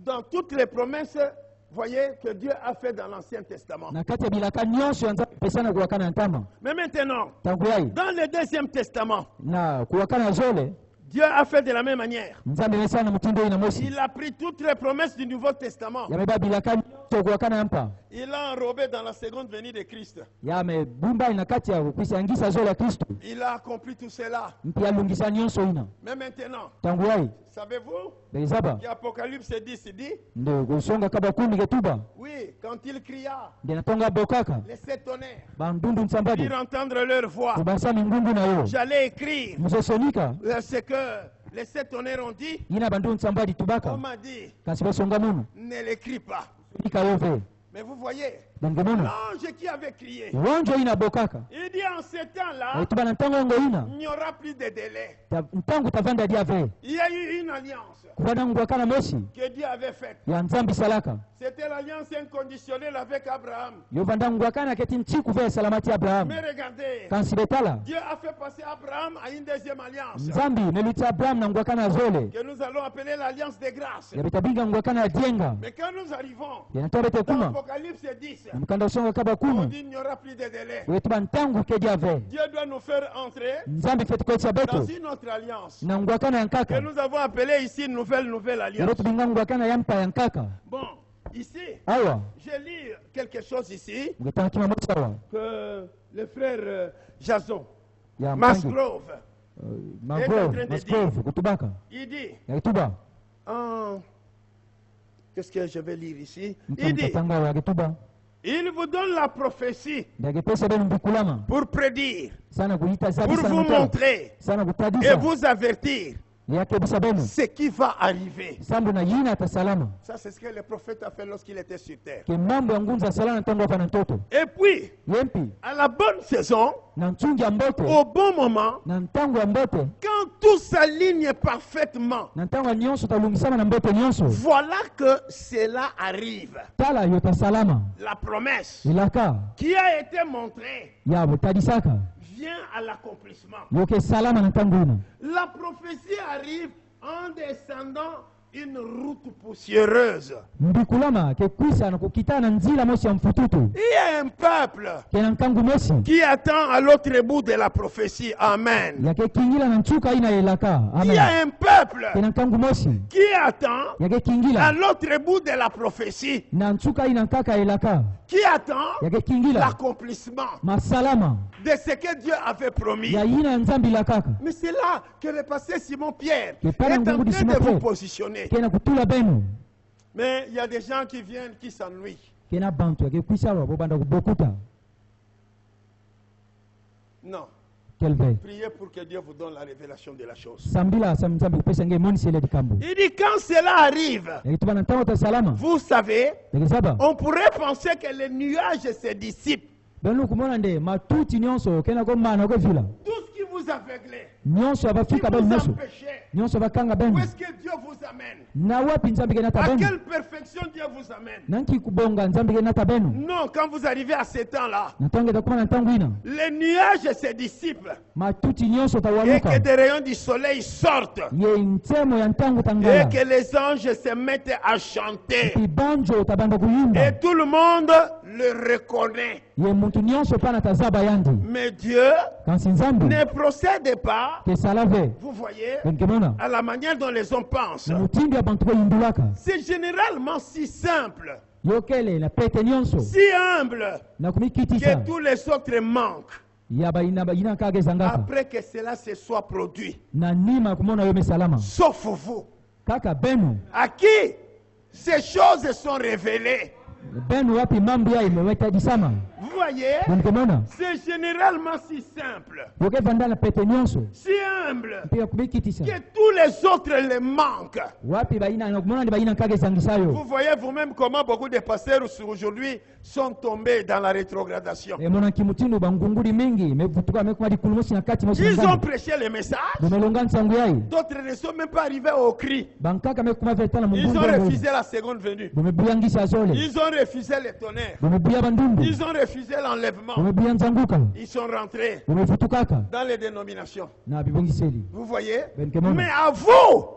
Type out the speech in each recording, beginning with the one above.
dans toutes les promesses, voyez, que Dieu a fait dans l'Ancien Testament. Mais maintenant, dans le Deuxième Testament, Dieu a fait de la même manière. Il a pris toutes les promesses du Nouveau Testament. Il l'a enrobé dans la seconde venue de Christ. Il a accompli tout cela. Mais maintenant, savez-vous qu'Apocalypse 10 dit, oui, quand il cria, les 7 tonnerres firent entendre leur voix. J'allais écrire ce que les 7 tonnerres ont dit. On m'a dit, ne l'écris pas. Mais vous voyez, l'ange qui avait crié, il dit en ce temps-là, il n'y aura plus de délai. Il y a eu une alliance que Dieu avait faite. C'était l'alliance inconditionnelle avec Abraham. Mais regardez, Dieu a fait passer Abraham à une deuxième alliance que nous allons appeler l'alliance des grâces. Mais quand nous arrivons dans Apocalypse 10, on dit qu'il n'y aura plus de délai. Dieu doit nous faire entrer dans une autre alliance que nous avons appelée ici une nouvelle alliance. Bon, ici, je lis quelque chose ici que le frère Jason Masgrove est en train de dire. Il dit, qu'est-ce que je vais lire ici? Il dit, il vous donne la prophétie pour prédire, pour vous montrer et vous avertir ce qui va arriver. Ça, c'est ce que le prophète a fait lorsqu'il était sur terre. Et puis, à la bonne saison, au bon moment, quand tout s'aligne parfaitement, voilà que cela arrive. La promesse qui a été montrée vient à l'accomplissement. La prophétie arrive en descendant une route poussiéreuse. Il y a un peuple qui attend à l'autre bout de la prophétie. Amen. Il y a un peuple qui attend à l'autre bout de la prophétie, qui attend l'accomplissement de ce que Dieu avait promis. Mais c'est là que le pasteur Simon Pierre est en train de vous positionner. Mais il y a des gens qui viennent, qui s'ennuient. Non. Priez pour que Dieu vous donne la révélation de la chose. Il dit quand cela arrive, vous savez, on pourrait penser que les nuages se dissipent. Tout ce qui vous aveuglait, qui vous empêchait, où est-ce que Dieu vous amène? À quelle perfection Dieu vous amène? Non, quand vous arrivez à ce temps-là, les nuages se dissipent et que des rayons du soleil sortent et que les anges se mettent à chanter et tout le monde le reconnaît. Mais Dieu ne procède pas, vous voyez, à la manière dont les hommes pensent. C'est généralement si simple, si humble, que tous les autres manquent. Après que cela se soit produit, sauf vous, à qui ces choses sont révélées. Vous voyez, c'est généralement si simple, si humble, que tous les autres les manquent. Vous voyez vous-même comment beaucoup de pasteurs aujourd'hui sont tombés dans la rétrogradation. Ils ont prêché le message, d'autres ne sont même pas arrivés au cri. Ils ont refusé la seconde venue. Ils ont refusé les tonnerres. Ils ont refusé organisé l'enlèvement, ils sont rentrés dans les dénominations. Vous voyez? Mais à vous,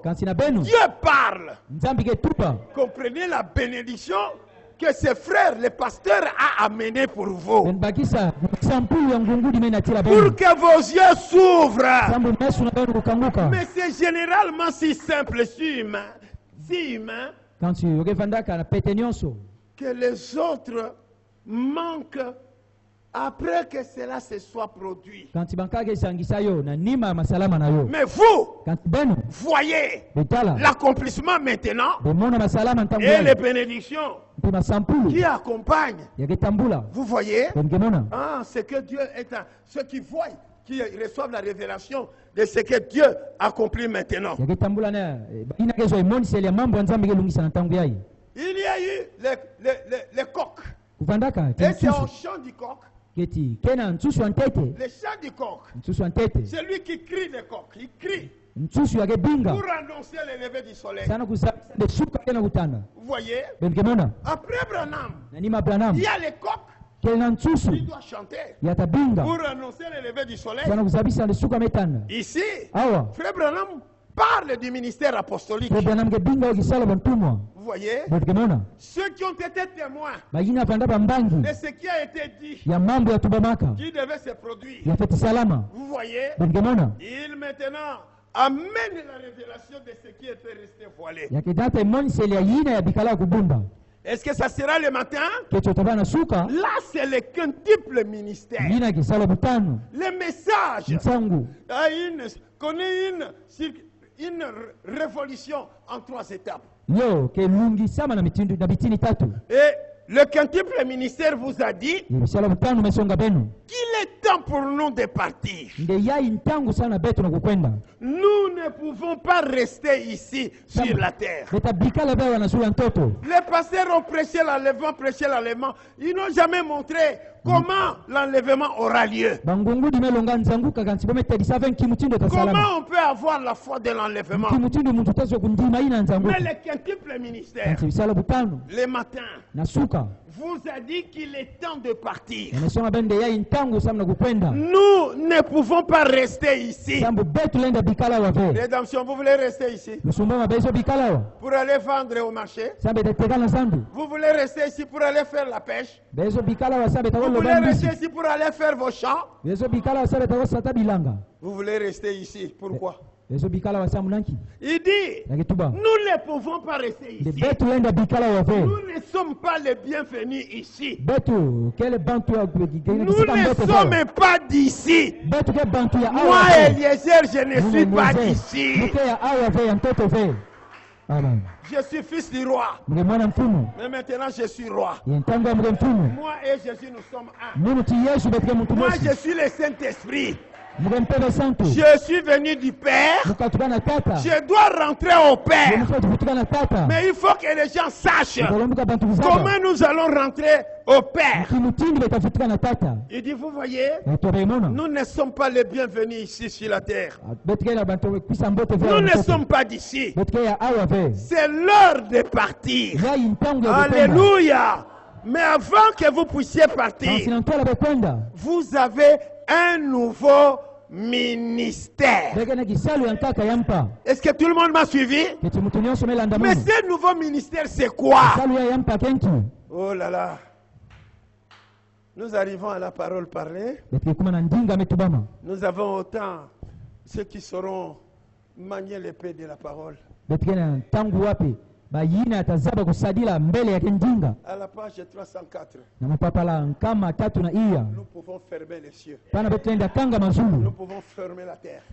Dieu parle. Comprenez la bénédiction que ces frères, les pasteurs, a amené pour vous. Pour que vos yeux s'ouvrent. Mais c'est généralement si simple, si humain, que les autres manquent après que cela se soit produit. Mais vous, voyez l'accomplissement maintenant et les bénédictions qui accompagnent. Vous voyez, c'est que Dieu est ceux qui voient, qui reçoivent la révélation de ce que Dieu accomplit maintenant. Il y a eu les coqs. Et c'est au chant du coq. Le chant du coq. C'est lui qui crie le coq. Il crie pour annoncer le lever du soleil. Vous voyez? Après Branham, il y a les coqs qui doivent chanter pour annoncer le lever du soleil. Ici, Frère Branham parle du ministère apostolique. Vous voyez? Ceux qui ont été témoins de ce qui a été dit, qui devait se produire. Vous voyez? Il maintenant amène la révélation de ce qui était resté voilé. Est-ce que ça sera le matin? Là, c'est le quintuple ministère. Le message connaît une révolution en 3 étapes. Et le quintuple ministère vous a dit qu'il est temps pour nous de partir. Nous ne pouvons pas rester ici sur la terre. Les pasteurs ont prêché l'enlèvement. Ils n'ont jamais montré comment l'enlèvement aura lieu. Comment on peut avoir la foi de l'enlèvement? Mais le quintuple ministère, le matin, vous a dit qu'il est temps de partir. Nous ne pouvons pas rester ici. Rédemption, vous voulez rester ici pour aller vendre au marché? Vous voulez rester ici pour aller faire la pêche? Vous voulez rester ici pour aller faire vos champs? Vous voulez rester ici, pourquoi? Il dit, nous ne pouvons pas rester ici. Nous ne sommes pas les bienvenus ici. Nous ne sommes pas d'ici. Moi, Eliezer, je ne suis pas d'ici. Je suis fils du roi. Mais maintenant je suis roi. Moi et Jésus, nous sommes un. Moi, je suis le Saint-Esprit. Je suis venu du Père. Je dois rentrer au Père. Mais il faut que les gens sachent comment nous allons rentrer au Père. Il dit, vous voyez, nous ne sommes pas les bienvenus ici sur la terre. Nous ne sommes pas d'ici. C'est l'heure de partir. Alléluia. Mais avant que vous puissiez partir, vous avez un nouveau ministère. Est-ce que tout le monde m'a suivi? Mais ce nouveau ministère, c'est quoi? Oh là là. Nous arrivons à la parole parlée. Nous avons autant ceux qui sauront manier l'épée de la parole. À la page 304, nous pouvons fermer les cieux. Nous pouvons fermer la terre.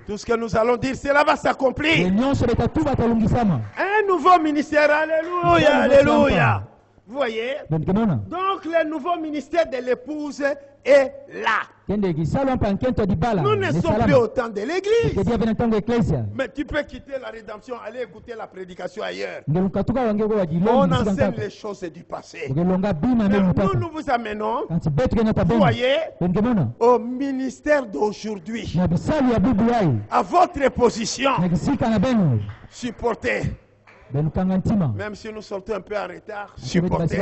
Tout ce que nous allons dire, cela va s'accomplir. Un nouveau ministère, alléluia, alléluia. Vous voyez? Donc le nouveau ministère de l'épouse est là. Nous ne sommes plus au temps de l'église. Mais tu peux quitter la rédemption, aller écouter la prédication ailleurs. On enseigne les choses du passé. Mais nous vous amenons, vous voyez, au ministère d'aujourd'hui. À votre position. Supportez Même si nous sortons un peu en retard, supportez.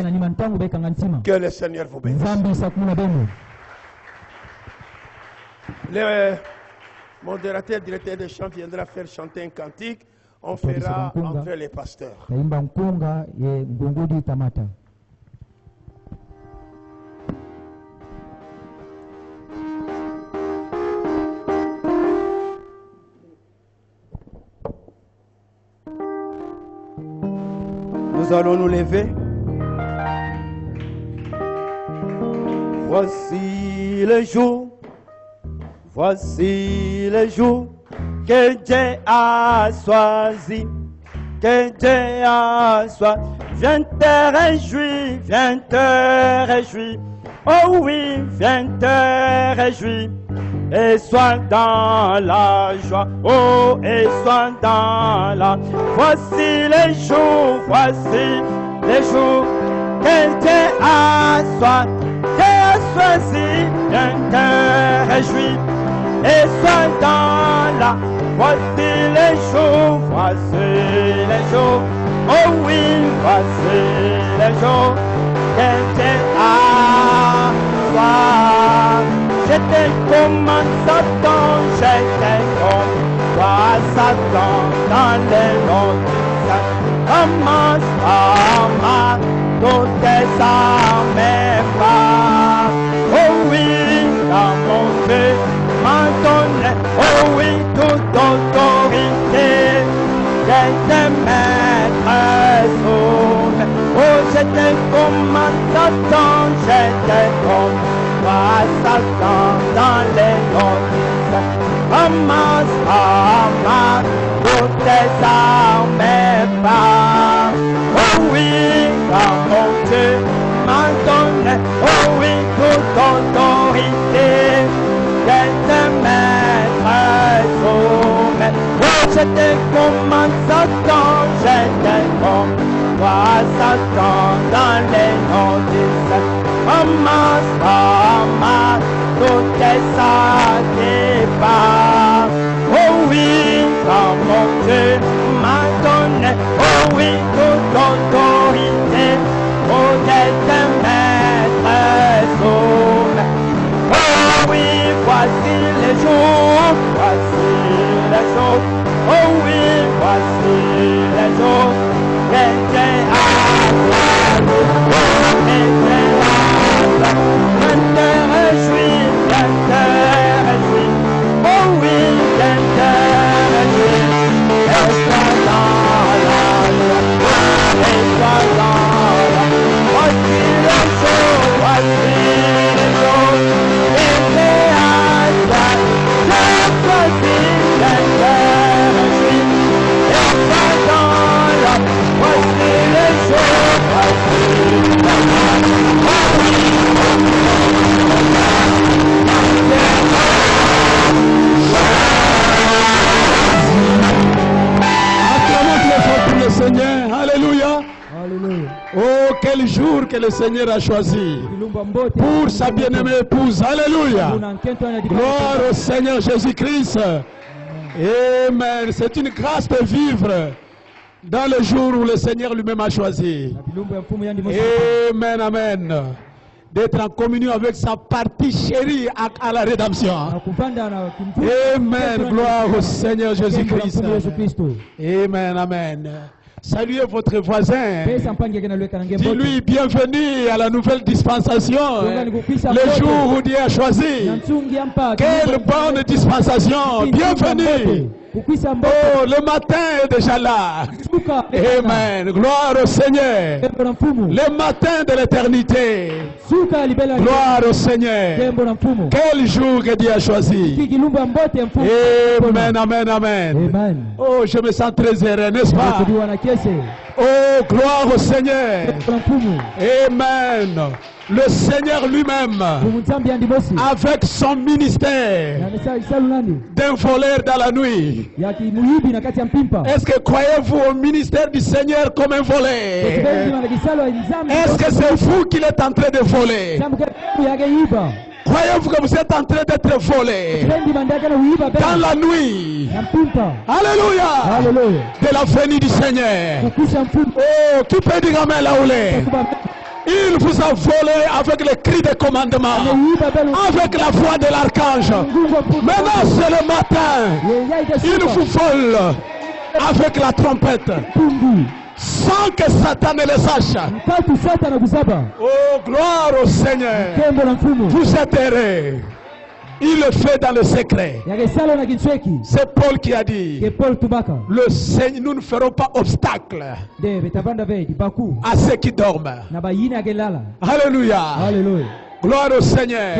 Que le Seigneur vous bénisse. Le modérateur, directeur de chant viendra faire chanter un cantique. On fera entrer les pasteurs. Nous allons nous lever. Voici le jour que Dieu a choisi, que Dieu a choisi. Viens te réjouir, oh oui, viens te réjouir, et sois dans la joie, oh, et sois dans la. Voici les jours que Dieu a choisi, viens te réjouir, et sois dans la. Voici les jours, oh oui, voici les jours que Dieu a choisi. J'étais comme un Satan, j'étais comme toi, Satan, dans les noms du Satan. Amasse, toutes tes armes pas. Oh oui, dans mon Dieu m'a donné, oh oui, toute autorité. J'étais maître soumis. Oh, j'étais comme un Satan, j'étais comme toi, Satan, dans les noms du Satan. Amasse, toutes tes armes pas. Oh oui, car mon Dieu m'a donné, oh oui, toute autorité. J'étais maître soumis. Oh, j'étais comme un Satan, j'étais comme toi, Satan, dans les noms du Satan. Amasse, toutes tes sacrifices. Oh oui, car mon Dieu m'a donné, oh oui, toute autorité. Oh, j'étais maître soumis. Oh oui, voici les jours, oh oui, voici les jours, que Dieu a choisi, viens te réjouir, oh oui, viens te réjouir, et sois dans la joie, et sois dans la joie. Voici les jours, et Dieu a choisi, viens te réjouir, et sois dans la joie. Voici les jours, pour le Seigneur, alléluia. Oh, quel jour que le Seigneur a choisi pour sa bien-aimée épouse, alléluia. Gloire au Seigneur Jésus-Christ. Amen. C'est une grâce de vivre dans le jour où le Seigneur lui-même a choisi. Amen, amen. D'être en communion avec sa partie chérie à la rédemption. Amen. Gloire au Seigneur Jésus-Christ. Amen, amen. Saluez votre voisin. Dis-lui bienvenue à la nouvelle dispensation. Le jour où Dieu a choisi. Quelle bonne dispensation. Bienvenue. Oh, le matin est déjà là. Amen. Gloire au Seigneur. Le matin de l'éternité. Gloire au Seigneur. Quel jour que Dieu a choisi. Amen, amen, amen. Oh, je me sens très heureux, n'est-ce pas? Oh, gloire au Seigneur. Amen. Le Seigneur lui-même, avec son ministère d'un voleur dans la nuit. Est-ce que croyez-vous au ministère du Seigneur comme un voleur? Est-ce que c'est vous qu'il est en train de voler? Croyez-vous que vous êtes en train d'être volé dans la nuit? Alléluia. De la venue du Seigneur. Oh, qui peut dire amen là où il est? Il vous a volé avec les cris de commandement, avec la voix de l'archange. Maintenant c'est le matin. Il vous vole avec la trompette, sans que Satan ne le sache. Oh, gloire au Seigneur. Vous êtes errés. Il le fait dans le secret. C'est Paul qui a dit, le Seigneur, nous ne ferons pas obstacle à ceux qui dorment. Alléluia. Gloire au Seigneur.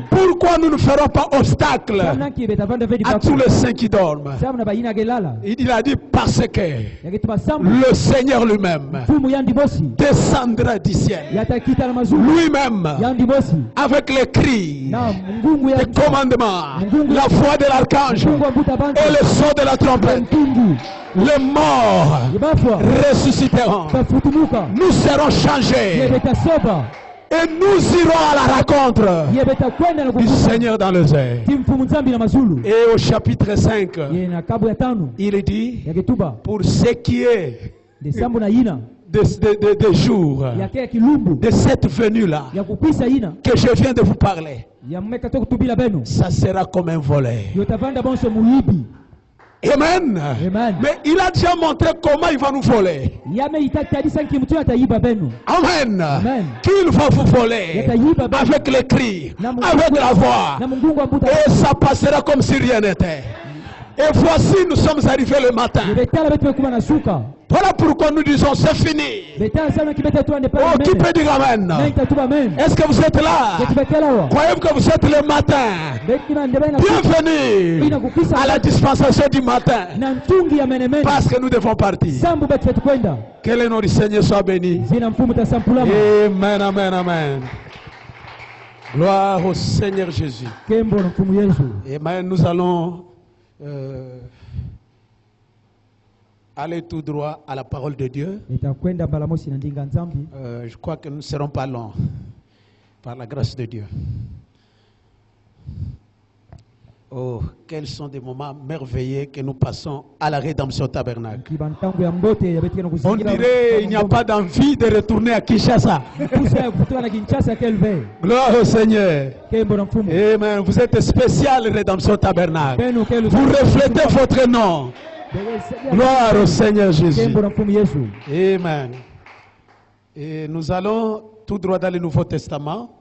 Pourquoi nous ne ferons pas obstacle à tous les saints qui dorment? Il a dit parce que le Seigneur lui-même descendra du ciel. Lui-même, avec les cris, les commandements, la voix de l'archange et le son de la trompette, les morts ressusciteront. Nous serons changés. Et nous irons à la rencontre du Seigneur dans les airs. Et au chapitre 5, il dit, pour ce qui est des jours de cette venue-là que je viens de vous parler, ça sera comme un volet. Amen. Mais il a déjà montré comment il va nous voler. Amen. Qu'il va vous voler avec les cris, avec la voix. Et ça passera comme si rien n'était. Et voici, nous sommes arrivés le matin. Voilà pourquoi nous disons c'est fini. Oh, qui peut dire amen? Est-ce que vous êtes là? Croyez-vous que vous êtes le matin? Bienvenue à la dispensation du matin. Parce que nous devons partir. Que le nom du Seigneur soit béni. Amen, amen, amen. Gloire au Seigneur Jésus. Amen. Nous allons aller tout droit à la parole de Dieu. Je crois que nous ne serons pas longs par la grâce de Dieu. Oh, quels sont des moments merveilleux que nous passons à la rédemption tabernacle. On dirait qu'il n'y a pas d'envie de retourner à Kinshasa. Gloire au Seigneur. Amen. Vous êtes spécial, rédemption tabernacle. Vous reflétez votre nom. Gloire au Seigneur Jésus. Amen. Et nous allons tout droit dans le Nouveau Testament.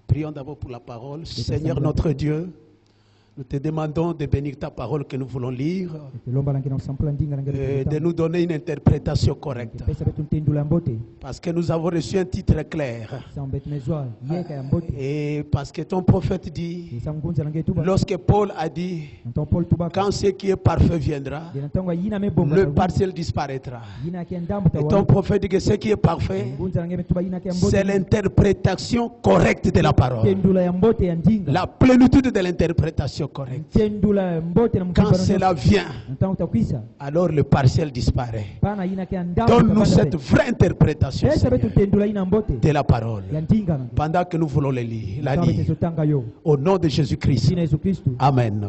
Prions d'abord pour la parole. Seigneur notre Dieu, nous te demandons de bénir ta parole que nous voulons lire et de nous donner une interprétation correcte. Parce que nous avons reçu un titre clair. Et parce que ton prophète dit, lorsque Paul a dit, quand ce qui est parfait viendra, le partiel disparaîtra. Et ton prophète dit que ce qui est parfait, c'est l'interprétation correcte de la parole. La plénitude de l'interprétation correcte. Quand cela vient, alors le partiel disparaît. Donne-nous cette vraie interprétation, Seigneur, de la parole pendant que nous voulons la lire. Au nom de Jésus-Christ. Amen.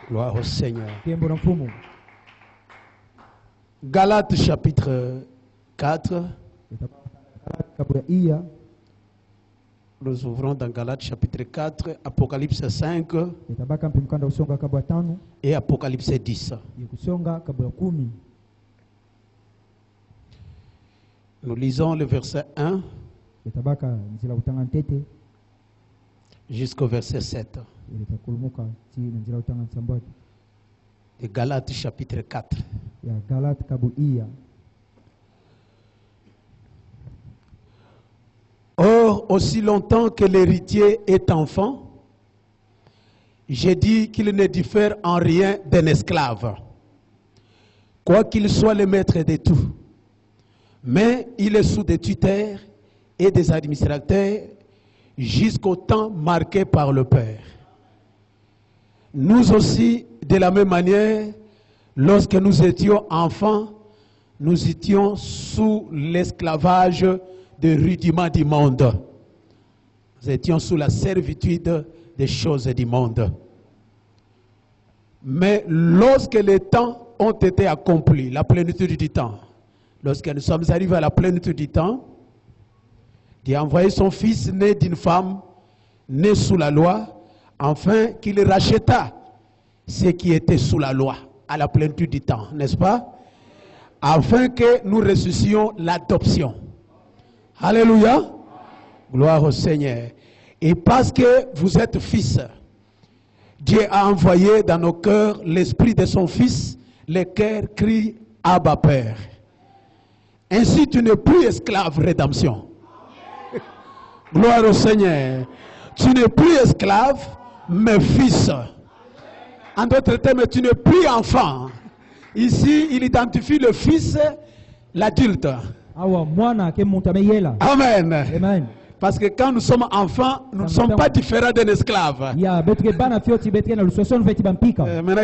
Gloire au Seigneur. Galates chapitre 4. Nous ouvrons dans Galates chapitre 4, Apocalypse 5 et Apocalypse 10. Nous lisons le verset 1 jusqu'au verset 7 de Galates chapitre 4. Or, aussi longtemps que l'héritier est enfant, j'ai dit qu'il ne diffère en rien d'un esclave, quoiqu'il soit le maître de tout. Mais il est sous des tuteurs et des administrateurs jusqu'au temps marqué par le Père. Nous aussi, de la même manière, lorsque nous étions enfants, nous étions sous l'esclavage des rudiments du monde. Nous étions sous la servitude des choses du monde. Mais lorsque les temps ont été accomplis, la plénitude du temps, lorsque nous sommes arrivés à la plénitude du temps, Dieu a envoyé son fils né d'une femme, né sous la loi, afin qu'il racheta ce qui était sous la loi, à la plénitude du temps, n'est-ce pas? Afin que nous ressuscitions l'adoption. Alléluia. Gloire au Seigneur. Et parce que vous êtes fils, Dieu a envoyé dans nos cœurs l'esprit de son fils, le cœur crie Abba Père. Ainsi tu n'es plus esclave, rédemption. Gloire au Seigneur. Tu n'es plus esclave, mais fils. En d'autres termes, tu n'es plus enfant. Ici, il identifie le fils, l'adulte. Amen. Amen. Parce que quand nous sommes enfants, nous ne sommes pas différents d'un esclave. Maintenant,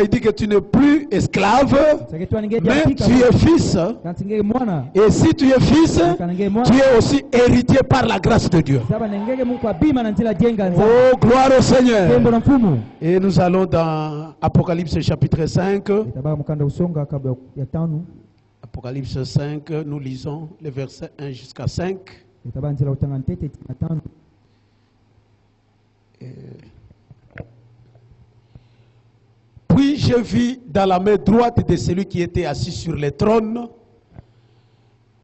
il dit que tu n'es plus esclave, mais tu es fils. Et si tu es fils, tu es aussi héritier par la grâce de Dieu. Oh, gloire au Seigneur. Et nous allons dans Apocalypse chapitre 5. Apocalypse 5, nous lisons les versets 1 jusqu'à 5. Puis je vis dans la main droite de celui qui était assis sur le trône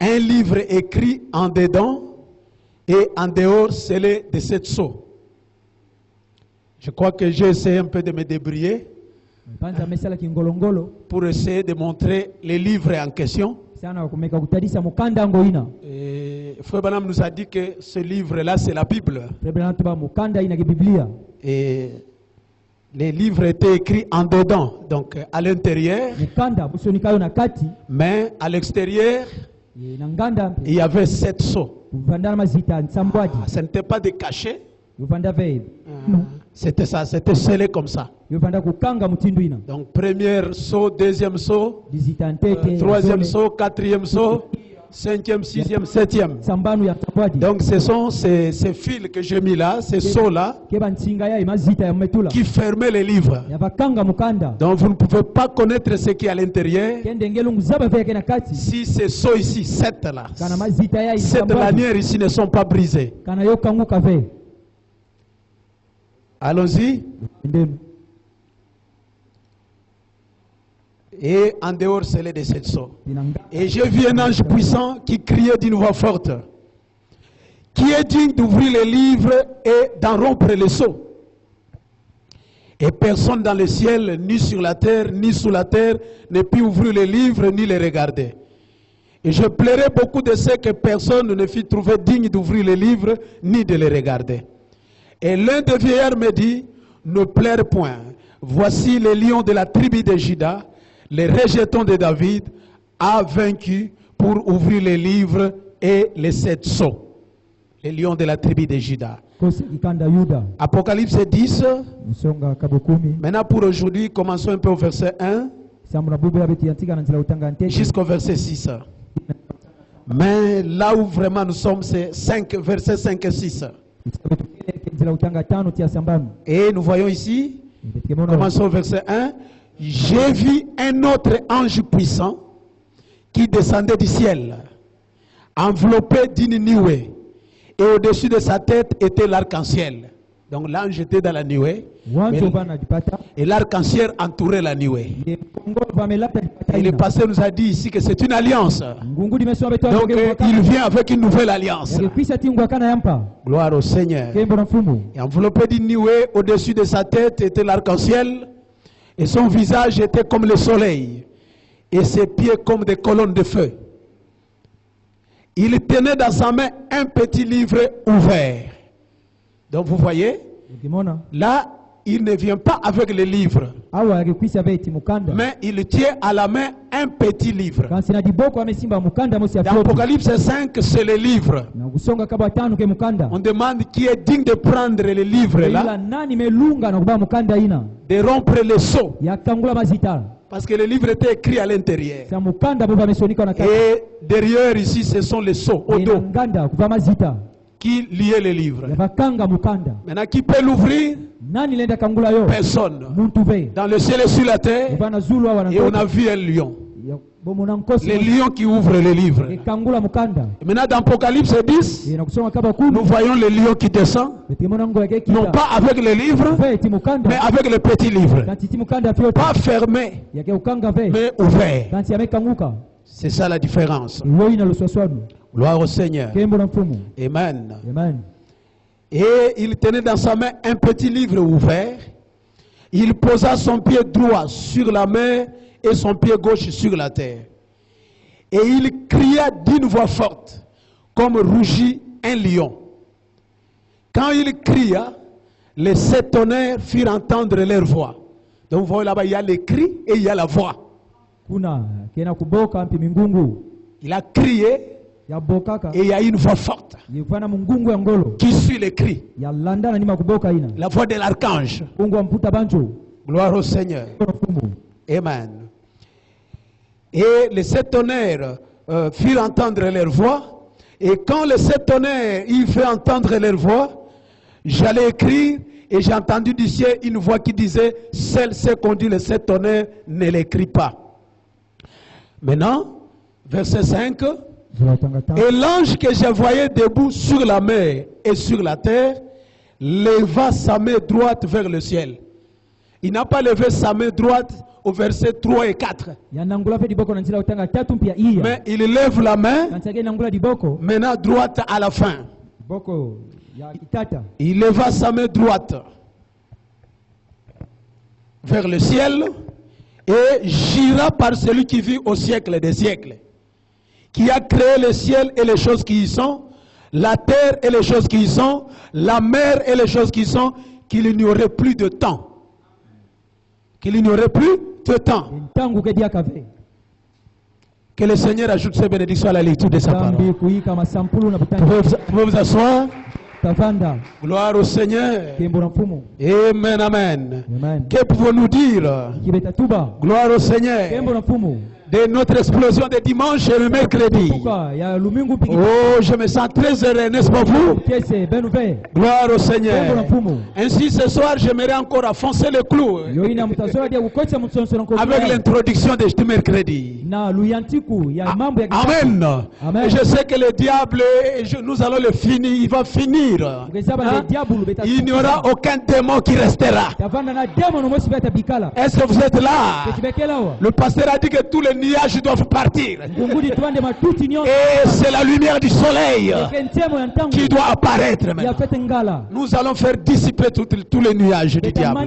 un livre écrit en dedans et en dehors scellé de 7 sceaux. Je crois que j'ai essayé un peu de me débrouiller pour essayer de montrer les livres en question. Et Frère Branham nous a dit que ce livre-là, c'est la Bible. Et les livres étaient écrits en dedans, donc à l'intérieur. Mais à l'extérieur, il y avait 7 sceaux. Ce n'était pas des cachets. C'était ça, c'était scellé comme ça. Donc premier saut, deuxième saut, troisième saut, quatrième saut, 5e, 6e, 7e. Donc ce sont ces fils que j'ai mis là, ces sauts-là, qui fermaient les livres. Donc vous ne pouvez pas connaître ce qui est à l'intérieur si ces sauts ici, 7 là, 7 lanières ici ne sont pas brisées. Allons-y. Et en dehors, c'est les de 7 sceaux. Et j'ai vu un ange puissant qui criait d'une voix forte: qui est digne d'ouvrir les livres et d'en rompre les sceaux? Et personne dans le ciel, ni sur la terre, ni sous la terre, ne put ouvrir les livres, ni les regarder. Et je plairais beaucoup de ce que personne ne fut trouvé digne d'ouvrir les livres, ni de les regarder. Et l'un des vieillards me dit: ne pleure point. Voici les lions de la tribu de Juda, les rejetons de David, a vaincu pour ouvrir les livres et les 7 sceaux. Les lions de la tribu de Juda. Apocalypse 10. Maintenant pour aujourd'hui, commençons un peu au verset 1 jusqu'au verset 6. Mais là où vraiment nous sommes, c'est versets 5 et 6. Et nous voyons ici, commençons au verset 1. J'ai vu un autre ange puissant qui descendait du ciel, enveloppé d'une nuée, et au-dessus de sa tête était l'arc-en-ciel. Donc l'ange était dans la nuée, et l'arc-en-ciel entourait la nuée. Et le pasteur nous a dit ici que c'est une alliance. Donc il vient avec une nouvelle alliance. Gloire au Seigneur. Et enveloppé d'une nuée, au-dessus de sa tête était l'arc-en-ciel, et son visage était comme le soleil, et ses pieds comme des colonnes de feu. Il tenait dans sa main un petit livre ouvert. Donc vous voyez, là, il ne vient pas avec le livre, mais il tient à la main un petit livre. Dans Apocalypse 5, c'est le livre. On demande qui est digne de prendre le livre là, de rompre les sceaux. Parce que le livre était écrit à l'intérieur. Et derrière ici, ce sont les seaux au dos qui liaient le livre. Maintenant, qui peut l'ouvrir? Personne. Dans le ciel et sur la terre, et on a vu un lion. Les lions qui ouvrent les livres. Et maintenant dans Apocalypse 10, nous voyons le lion qui descend, non pas avec le livre, mais avec le petit livre. Pas fermé, mais ouvert. C'est ça la différence. Gloire au Seigneur. Amen. Et il tenait dans sa main un petit livre ouvert. Il posa son pied droit sur la mer et son pied gauche sur la terre. Et il cria d'une voix forte, comme rugit un lion. Quand il cria, les 7 tonnerres firent entendre leur voix. Donc vous voyez là-bas, il y a les cris et il y a la voix. Il a crié et il y a une voix forte qui suit les cris. La voix de l'archange. Gloire au Seigneur. Amen. Et les 7 tonnerres firent entendre leur voix. Et quand les 7 tonnerres ils firent entendre leur voix, j'allais écrire et j'ai entendu du ciel une voix qui disait, celle qu'on dit les 7 tonnerres, ne l'écrit pas. Maintenant, verset 5. Et l'ange que je voyais debout sur la mer et sur la terre, leva sa main droite vers le ciel. Il n'a pas levé sa main droite au verset 3 et 4. Mais il lève la main, maintenant droite à la fin. Il leva sa main droite vers le ciel et gira par celui qui vit au siècle des siècles, qui a créé le ciel et les choses qui y sont, la terre et les choses qui y sont, la mer et les choses qui y sont, qu'il n'y aurait plus de temps. Qu'il n'y aurait plus de temps. Que le Seigneur ajoute ses bénédictions à la lecture de sa parole. Pouvez vous asseoir. Gloire au Seigneur. Amen, amen. Que pouvons-nous dire? Gloire au Seigneur. De notre explosion de dimanche et le mercredi. Oh, je me sens très heureux, n'est-ce pas vous? Gloire au Seigneur. Ainsi, ce soir, j'aimerais encore enfoncer le clou avec l'introduction de ce mercredi. Amen. Et je sais que le diable, nous allons le finir, il va finir. Il n'y aura aucun démon qui restera. Est-ce que vous êtes là? Le pasteur a dit que tous les nuages doivent partir. Et c'est la lumière du soleil qui doit apparaître maintenant. Nous allons faire dissiper tous les nuages du diable.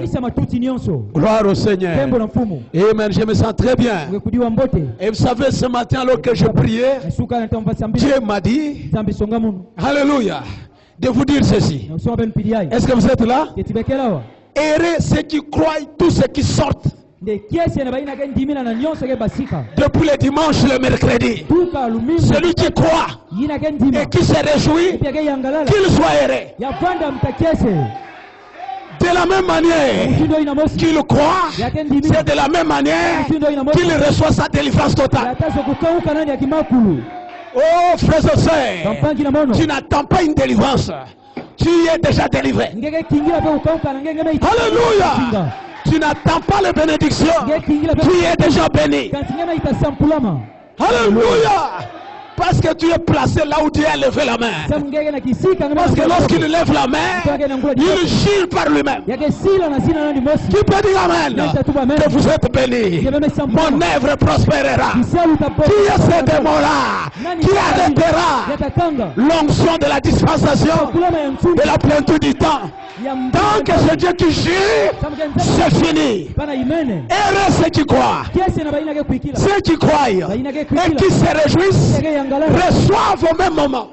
Gloire au Seigneur. Amen. Je me sens très bien. Et vous savez, ce matin, alors que je priais, Dieu m'a dit, alléluia, de vous dire ceci. Est-ce que vous êtes là? Errez ceux qui croient, tous ceux qui sortent. Depuis le dimanche, le mercredi, celui qui croit et qui se réjouit, qu'il soit erré. De la même manière qu'il croit, c'est de la même manière qu'il reçoit sa délivrance totale. Oh frères et sœurs, tu n'attends pas une délivrance, tu es déjà délivré. Alléluia. Tu n'attends pas les bénédictions, tu es déjà béni. Alléluia. Parce que tu es placé là où Dieu a levé la main. Parce que lorsqu'il lève la main, il gire par lui-même. Qui peut dire amen? Que vous êtes bénis. Mon œuvre prospérera. Qui est ce démon-là qui arrêtera l'onction de la dispensation de la plénitude du temps? Tant que c'est Dieu qui gire, c'est fini. Heureux ceux qui croient. Ceux qui croient et qui se réjouissent reçoivent au même moment.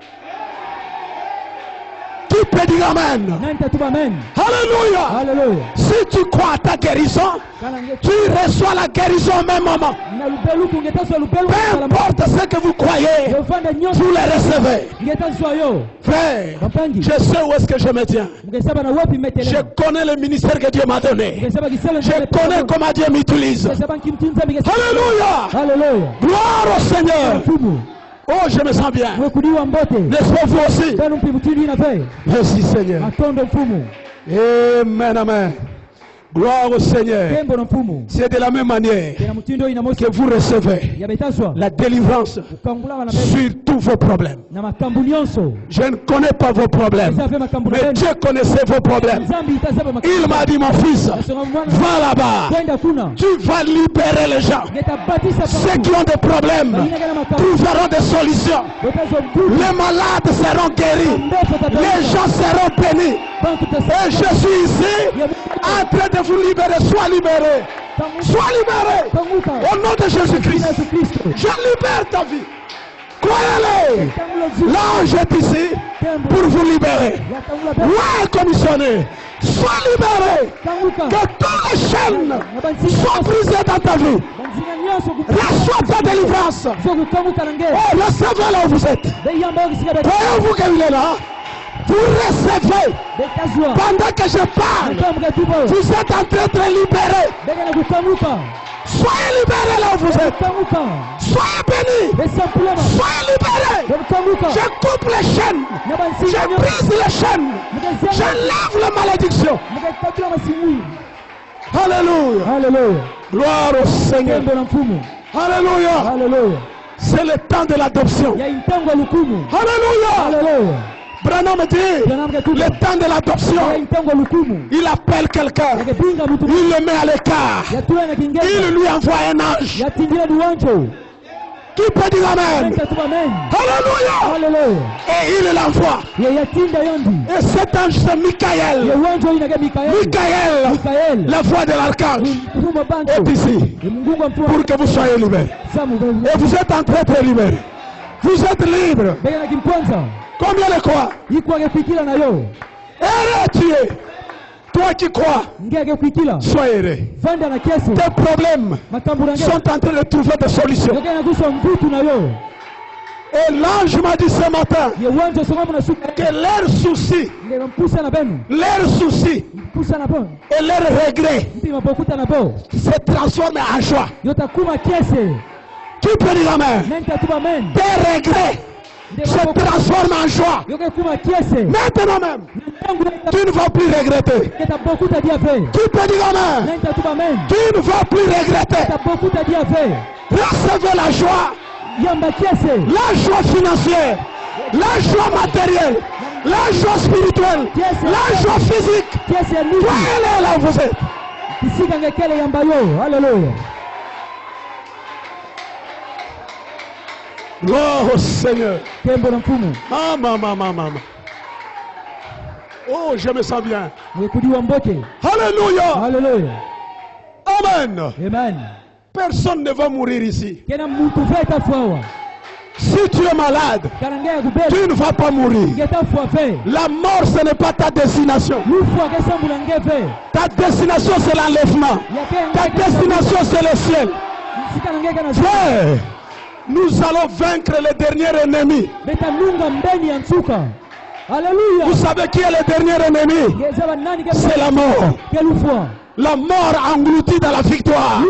Qui peut dire Amen? Alléluia. Alléluia. Si tu crois à ta guérison, tu reçois la guérison au même moment. Peu importe ce que vous croyez, vous les recevez. Frère, je sais où est-ce que je me tiens. Je connais le ministère que Dieu m'a donné. Je connais comment Dieu m'utilise. Alléluia. Gloire au Seigneur. Oh, je me sens bien. N'est-ce pas vous aussi? Merci Seigneur. Amen, amen. Gloire au Seigneur. C'est de la même manière que vous recevez la délivrance sur tous vos problèmes. Je ne connais pas vos problèmes, mais Dieu connaissait vos problèmes. Il m'a dit, mon fils, va là-bas. Tu vas libérer les gens. Ceux qui ont des problèmes trouveront des solutions. Les malades seront guéris. Les gens seront bénis. Et je suis ici en train de vous libérer. Sois libéré. Sois libéré. Au nom de Jésus-Christ. Je libère ta vie. Croyez-le. L'ange est ici pour vous libérer. Ouais, commissionné. Sois libéré. Que toutes les chaînes soient brisées dans ta vie. Reçois ta délivrance. Oh, recevez là où vous êtes. Croyez-vous qu'il est là? Vous recevez. Pendant que je parle, vous êtes en train de libérer. Soyez libérés là où vous êtes. Soyez bénis. Soyez libérés. Je coupe les chaînes. Je brise les chaînes. Je lève la malédiction. Alléluia. Alléluia. Gloire au Seigneur. Alléluia. C'est le temps de l'adoption. Alléluia. Branham dit, le temps de l'adoption, il appelle quelqu'un, il le met à l'écart, il lui envoie un ange. Qui peut dire Amen? Alléluia. Et il l'envoie. Et cet ange c'est Michael. Michael, la voix de l'archange, est ici pour que vous soyez libérés. Et vous êtes en train de libérer. Vous êtes libres. Combien de quoi? Heureux tu es. Toi qui crois, sois heureux. Tes problèmes sont en train de trouver des solutions. Et l'ange m'a dit ce matin que leurs soucis et leurs regrets se transforment en joie. Tu peux dire Amen. Tes regrets se transforme en joie. Maintenant même, tu ne vas plus regretter. Tu peux dire Amen. Tu ne vas plus regretter. Recevez la joie. La joie financière. La joie matérielle. La joie spirituelle. La joie physique. Soyez là où vous êtes. Alléluia. Gloire au Seigneur. Maman. Oh, je me sens bien. Alléluia. Amen. Personne ne va mourir ici. Si tu es malade, tu ne vas pas mourir. La mort, ce n'est pas ta destination. Ta destination, c'est l'enlèvement. Ta destination, c'est le ciel. Frère, nous allons vaincre le dernier ennemi. Vous savez qui est le dernier ennemi? C'est la mort. La mort engloutie dans la victoire.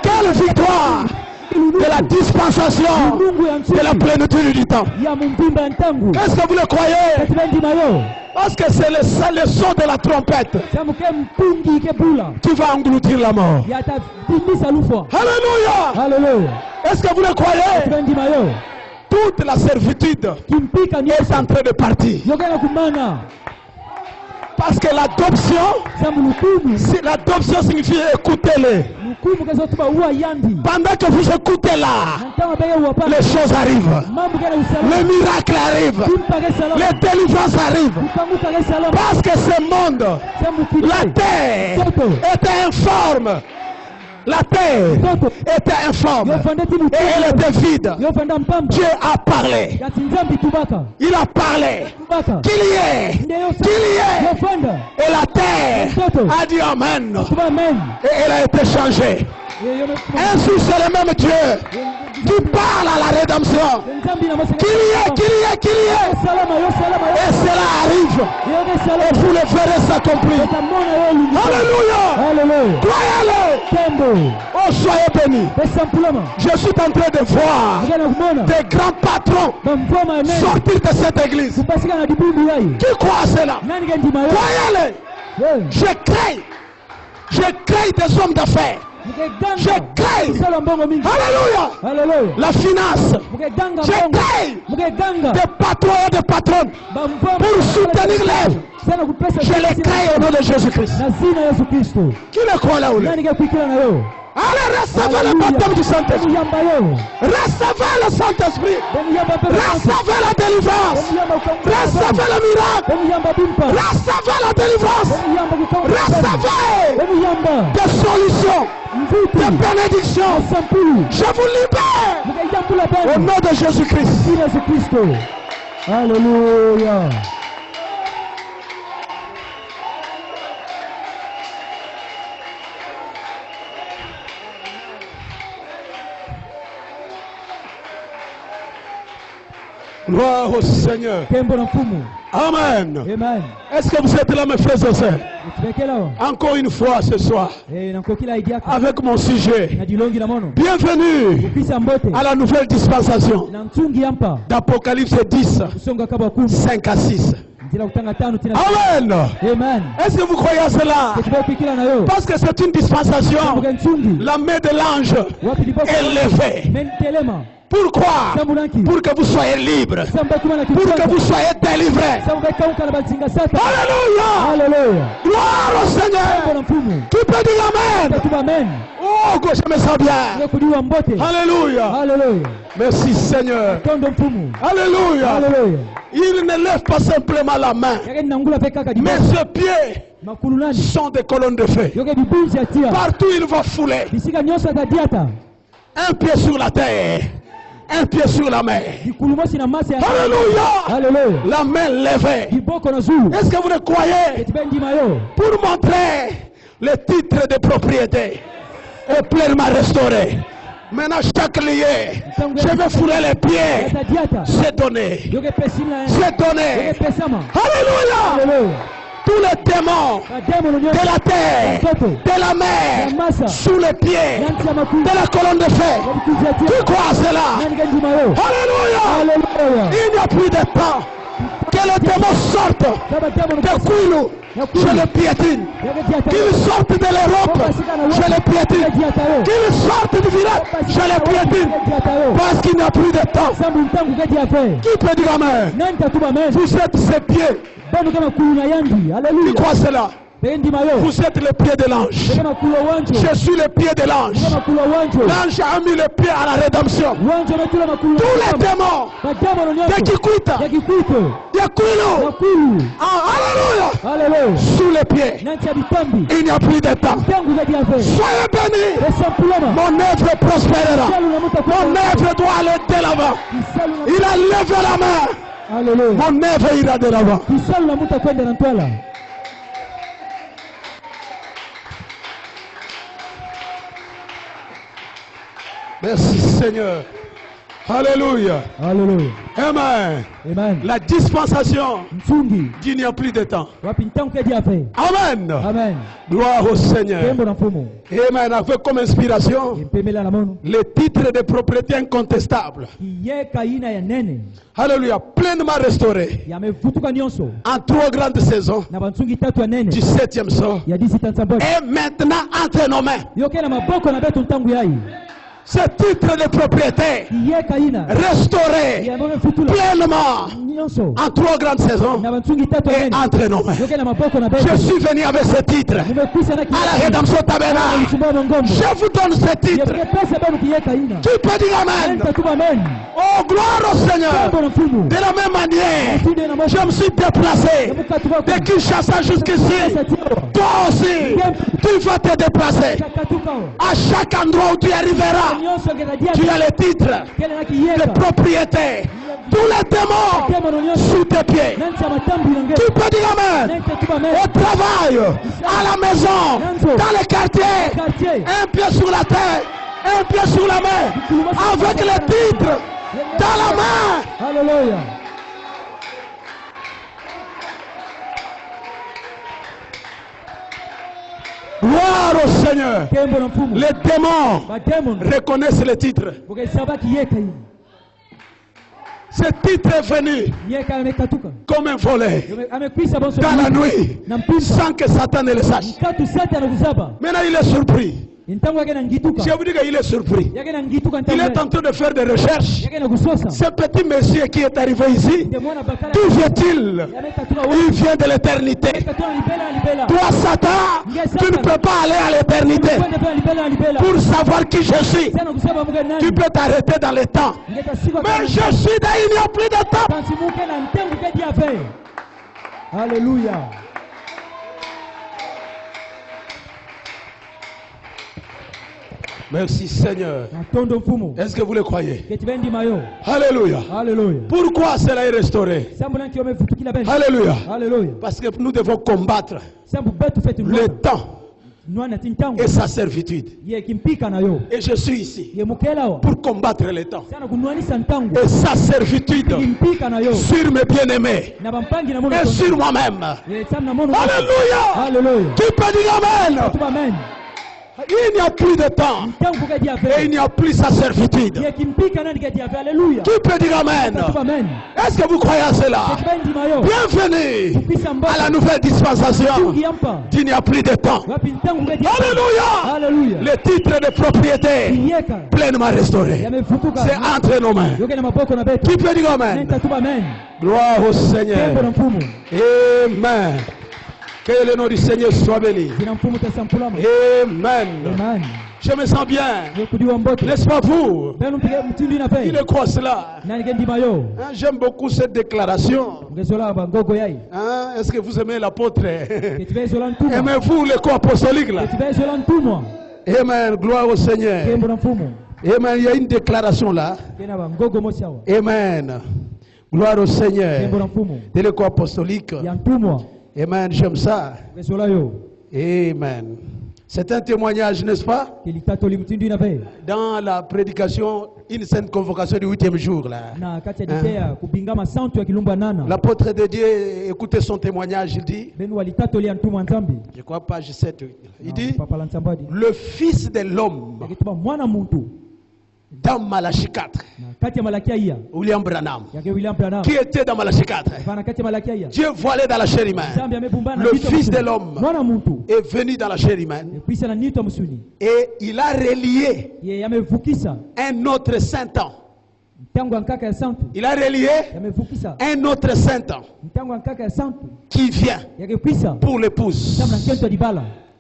Quelle victoire? De la dispensation de la plénitude du temps. Est-ce que vous le croyez? Parce que c'est le son de la trompette qui va engloutir la mort. Alléluia. Est-ce que vous le croyez? Toute la servitude est en train de partir. Parce que l'adoption signifie écoutez-les. Pendant que vous écoutez là, les choses arrivent. Les miracles arrivent. Les délivrances arrivent. Parce que ce monde, la terre, est informe La terre était informe et elle était vide. Dieu a parlé. Il a parlé qu'il y ait. Et la terre a dit Amen. Et elle a été changée. Ainsi c'est le même Dieu qui parle à la rédemption. Qu'il y ait. Et cela arrive. Et vous le verrez s'accomplir. Alléluia. Croyez-le. Oh, soyez bénis. Je suis en train de voir des grands patrons sortir de cette église. Qui croit à cela? Croyez-le. Je crée des hommes d'affaires. Je crée. Alléluia. La finance. Je crée des patrons et des patronnes pour soutenir l'œuvre. Je les crée au nom de Jésus-Christ. Qui le croit là-haut? Allez, recevez le baptême du Saint-Esprit. Recevez le Saint-Esprit. Recevez la délivrance. Recevez le miracle. Recevez la délivrance. Recevez des solutions, des bénédictions. Je vous libère au nom de Jésus-Christ. Alléluia. Gloire au Seigneur. Amen. Est-ce que vous êtes là, mes frères et sœurs? Encore une fois ce soir, avec mon sujet. Bienvenue à la nouvelle dispensation d'Apocalypse 10, 5 à 6. Amen. Est-ce que vous croyez à cela? Parce que c'est une dispensation. La main de l'ange est levée. Pourquoi? Pour que vous soyez libres. Pour que vous soyez délivrés. Alléluia. Gloire au Seigneur. Tu peux dire Amen. Oh, que je me sens bien. Alléluia. Merci Seigneur. Alléluia. Il ne lève pas simplement la main, mais ses pieds sont des colonnes de feu. Partout il va fouler. Un pied sur la terre, un pied sur la mer. Alléluia. La main levée. Est-ce que vous le croyez? Pour montrer le titre de propriété est pleinement restauré. Maintenant chaque lié, je vais fouler les pieds. C'est donné. C'est donné. Alléluia. Tous les démons de la terre, de la mer, sous les pieds, de la colonne de feu. Tu crois à cela? Alléluia. Il n'y a plus de temps. Que les démons sortent de Kouilou, je les piétine. Qu'ils sortent de l'Europe, je les piétine. Qu'ils sortent du village, je les piétine. Parce qu'il n'y a plus de temps. Qui peut dire Amen? Vous êtes ses pieds. Qui croit cela? Vous êtes le pied de l'ange. Je suis le pied de l'ange. L'ange a mis le pied à la rédemption. Tous les démons de Kikuita, de Kouilou, alléluia, sous les pieds. Il n'y a plus de temps. Soyez bénis. Mon œuvre prospérera. Mon œuvre doit aller de l'avant. Il a levé la main. Mon œuvre ira de l'avant. Merci Seigneur. Alléluia. Amen. La dispensation d'il n'y a plus de temps. Amen. Gloire au Seigneur. Amen. Avec comme inspiration le titre de propriété incontestable. Alléluia. Pleinement restauré en 3 grandes saisons du 7e sort. Et maintenant entre nos mains. Ce titre de propriété restauré pleinement en 3 grandes saisons et entre nos mains. Je suis venu avec ce titre à la rédemption tabernacle. Je vous donne ce titre. Tu peux dire Amen. Oh, gloire au Seigneur. De la même manière, je me suis déplacé de Kinshasa jusqu'ici. Toi aussi, tu vas te déplacer. À chaque endroit où tu arriveras, tu as le titre de propriété. Tous les démons sous tes pieds. Tu peux dire Amen. Au travail, à la maison, dans les quartiers, un pied sur la tête, un pied sur la main, avec le titre dans la main. Alléluia. Gloire au Seigneur. Les démons reconnaissent le titre. Ce titre est venu comme un volet dans la nuit sans que Satan ne le sache. Maintenant il est surpris. Je vous dis qu'il est surpris. Il est en train de faire des recherches. Ce petit monsieur qui est arrivé ici, d'où vient-il? Il vient de l'éternité. Toi, Satan, tu ne peux pas aller à l'éternité pour savoir qui je suis. Tu peux t'arrêter dans le temps. Mais je suis dans, il n'y a plus de temps. Alléluia. Merci Seigneur. Est-ce que vous le croyez? Alléluia. Alléluia. Pourquoi cela est restauré? Alléluia. Alléluia. Parce que nous devons combattre le temps et sa servitude. Et je suis ici pour combattre le temps et sa servitude sur mes bien-aimés et sur moi-même. Alléluia. Tu peux dire Amen. Il n'y a plus de temps et il n'y a plus sa servitude. Tu peux dire Amen. Est-ce que vous croyez à cela? Bienvenue à la nouvelle dispensation. Il n'y a plus de temps. Alléluia. Le titre de propriété pleinement restauré. C'est entre nos mains. Tu peux dire Amen. Gloire au Seigneur. Amen. Que le nom du Seigneur soit béni. Amen. Je me sens bien. N'est-ce pas vous? Il est quoi cela? J'aime beaucoup cette déclaration. Est-ce que vous aimez l'apôtre? Aimez-vous le corps apostolique là? Amen. Gloire au Seigneur. Amen. Il y a une déclaration là. Amen. Gloire au Seigneur. De le corps apostolique. Amen, j'aime ça. Amen. C'est un témoignage, n'est-ce pas? Dans la prédication, une sainte convocation du 8e jour. L'apôtre de Dieu, écoutez son témoignage, il dit, je crois page 7, il dit, le Fils de l'homme, dans Malachie 4, William Branham, qui était dans Malachie 4, Dieu voilé dans la chair humaine, le Fils de l'homme est venu dans la chair humaine et il a relié un autre saint temps. Il a relié un autre saint temps qui vient pour l'épouse.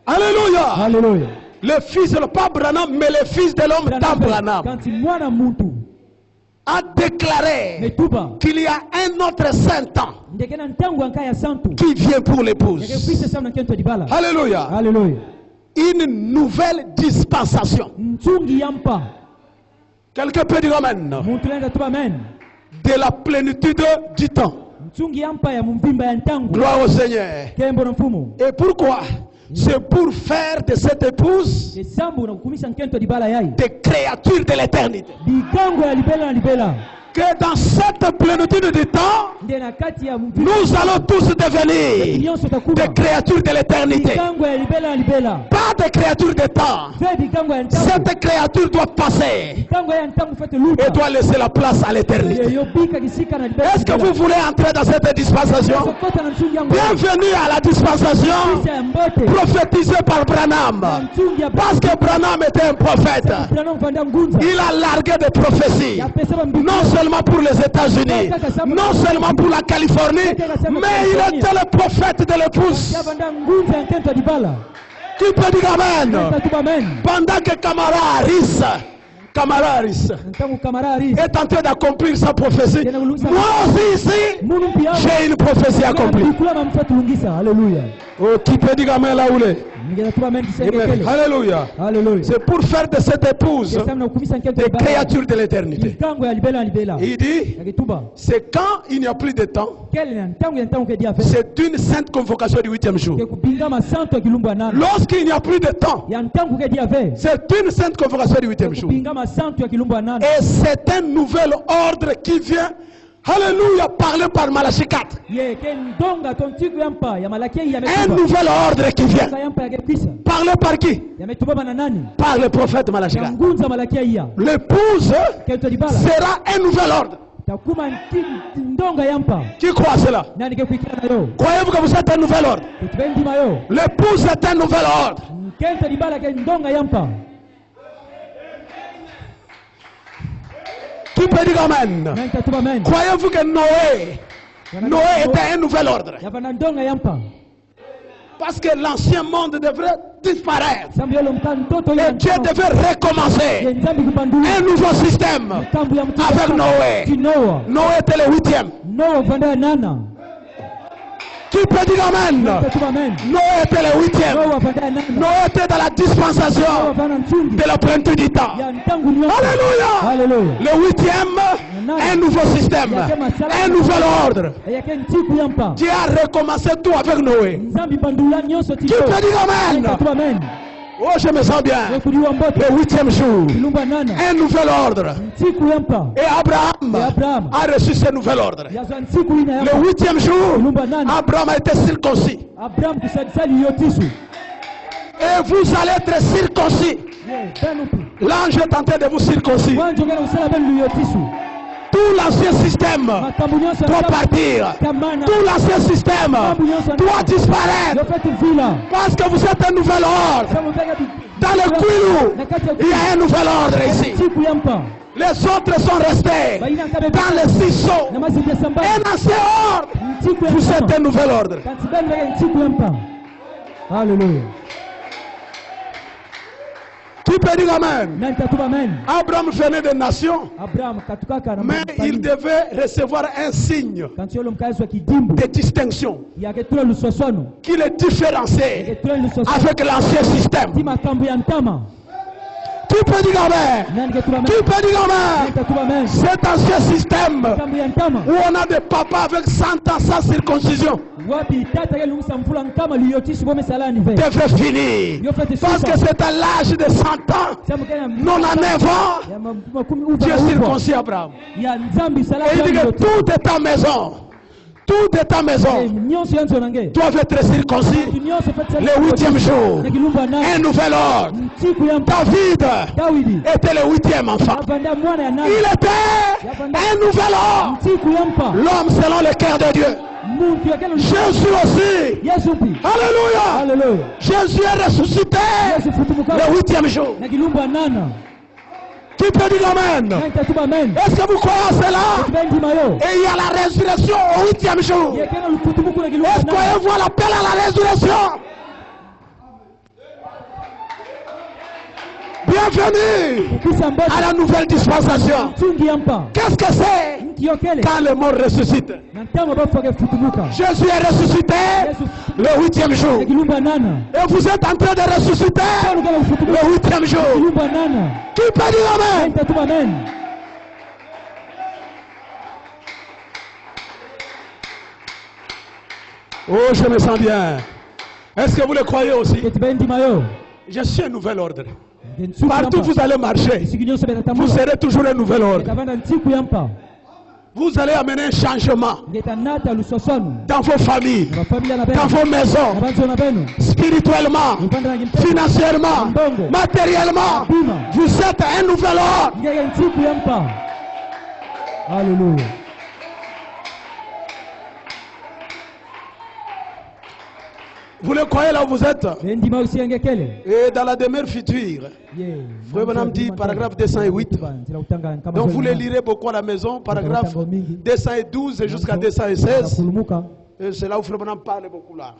Alléluia. Le fils de l'homme, pas Branham, mais le fils de l'homme dans Branham a déclaré qu'il y a un autre saint temps qui vient pour l'épouse. Alléluia. Une nouvelle dispensation. Quelqu'un peut dire Amen. De la plénitude du temps. Gloire au Seigneur. Et pourquoi? C'est pour faire de cette épouse des créatures de l'éternité. que dans cette plénitude du temps, nous allons tous devenir des créatures de l'éternité. Pas des créatures de temps. Cette créature doit passer et doit laisser la place à l'éternité. Est-ce que vous voulez entrer dans cette dispensation? Bienvenue à la dispensation prophétisée par Branham. Parce que Branham était un prophète. Il a largué des prophéties. Non seulement pour les États-Unis, non seulement pour la Californie, mais il était le prophète de l'épouse. Qui peut dire Amen? Pendant que Kamala Harris est en train d'accomplir sa prophétie, moi aussi ici, j'ai une prophétie accomplie. Oh, qui peut dire Amen là où il est? Alléluia. C'est pour faire de cette épouse des créatures de l'éternité. Il dit, c'est quand il n'y a plus de temps, c'est une sainte convocation du 8e jour. Lorsqu'il n'y a plus de temps, c'est une sainte convocation du 8e jour. Et c'est un nouvel ordre qui vient. Alléluia, parlé par Malachie 4. Un nouvel ordre qui vient. Parlé par qui? Par le prophète Malachie 4. L'épouse sera un nouvel ordre. Qui croit cela? Croyez-vous que vous êtes un nouvel ordre? L'épouse est un nouvel ordre. Qui peut dire Amen? Croyez-vous que Noé était un nouvel ordre? Parce que l'ancien monde devrait disparaître. Et Dieu devait recommencer un nouveau système avec Noé. Noé était le 8e. Qui peut dire Amen? Noé était le 8e. Noé était dans la dispensation de la plénitude du temps. Alléluia. Le 8e, un nouveau système, un nouvel ordre. Dieu a recommencé tout avec Noé. Qui peut dire Amen? Oh, je me sens bien. Le 8e jour, un nouvel ordre. Et Abraham a reçu ce nouvel ordre. Le 8e jour, Abraham a été circoncis. Et vous allez être circoncis. L'ange est en train de vous circoncire. Tout l'ancien système doit partir. Tout l'ancien système doit disparaître. Parce que vous êtes un nouvel ordre. Dans le Kwilu, il y a un nouvel ordre ici. Les autres sont restés dans les 6 sceaux. Un ancien ordre. Vous êtes un nouvel ordre. Alléluia. Qui peut dire Amen? Abraham venait des nations, mais il devait recevoir un signe de distinction qui le différencie avec l'ancien système. Qui peut dire Amen? Qui peut dire Amen? Cet ancien système où on a des papas avec 100 ans sans circoncision devrait finir. Parce que c'est à l'âge de 100 ans, non à 9 ans, Dieu circoncis Abraham. Et il dit que tout est à maison. Tout est à maison doivent être circoncis le 8e jour. Un nouvel ordre. David était le 8e enfant. Il était un nouvel ordre. L'homme selon le cœur de Dieu. Jésus aussi. Alléluia. Jésus est ressuscité le 8e jour. Qui peut dire Amen? Est-ce que vous croyez à cela? Et il y a la résurrection au 8e jour. Est-ce que vous l'appel à la résurrection? Bienvenue à la nouvelle dispensation. Qu'est-ce que c'est quand le mort ressuscite? Jésus est ressuscité le 8e jour. Et vous êtes en train de ressusciter le 8e jour. Qui peut dire Amen? Oh, je me sens bien. Est-ce que vous le croyez aussi? Je suis un nouvel ordre. Partout où vous allez marcher, vous serez toujours un nouvel ordre. Vous allez amener un changement dans vos familles, dans vos maisons, spirituellement, financièrement, matériellement. Vous êtes un nouvel homme. Alléluia. Vous le croyez là où vous êtes? Et dans la demeure future, Frère Branham dit paragraphe 208. Donc vous le lirez beaucoup à la maison, paragraphe 212 jusqu'à 216. C'est là où Frère Branham parle beaucoup là.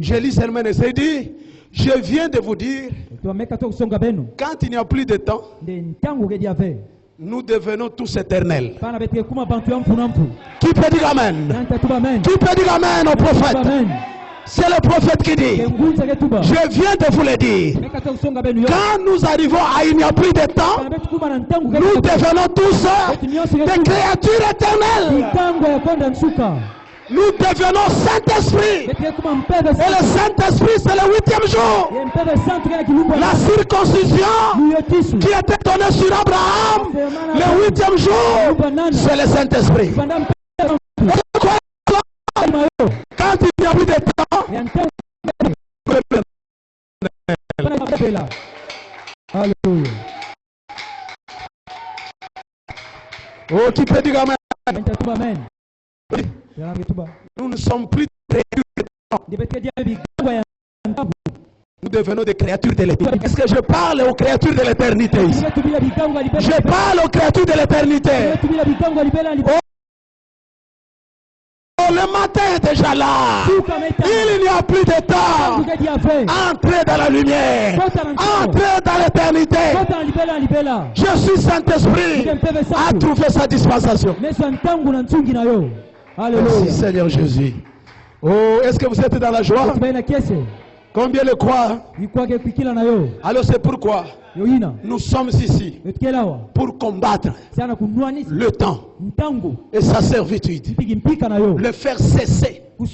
Je lis seulement et c'est dit, je viens de vous dire, quand il n'y a plus de temps, nous devenons tous éternels. Qui peut dire amen? Qui peut dire amen au prophète? C'est le prophète qui dit, je viens de vous le dire, quand nous arrivons à il n'y a plus de temps, nous devenons tous des créatures éternelles. Nous devenons Saint-Esprit. Et le Saint-Esprit, c'est le 8e jour. La circoncision qui était donnée sur Abraham, le 8e jour, c'est le Saint-Esprit. Quand il n'y a plus de temps, oh, qui peut dire amen? Nous ne sommes plus des créatures. Nous devenons des créatures de l'éternité. Est-ce que je parle aux créatures de l'éternité? Je parle aux créatures de l'éternité. Oh, le matin est déjà là. Il n'y a plus de temps. Entrez dans la lumière. Entrez dans l'éternité. Je suis Saint-Esprit à trouver sa dispensation. Merci Seigneur Jésus. Oh, est-ce que vous êtes dans la joie? Combien le croient? Alors c'est pourquoi nous sommes ici pour combattre le temps et sa servitude, le faire cesser en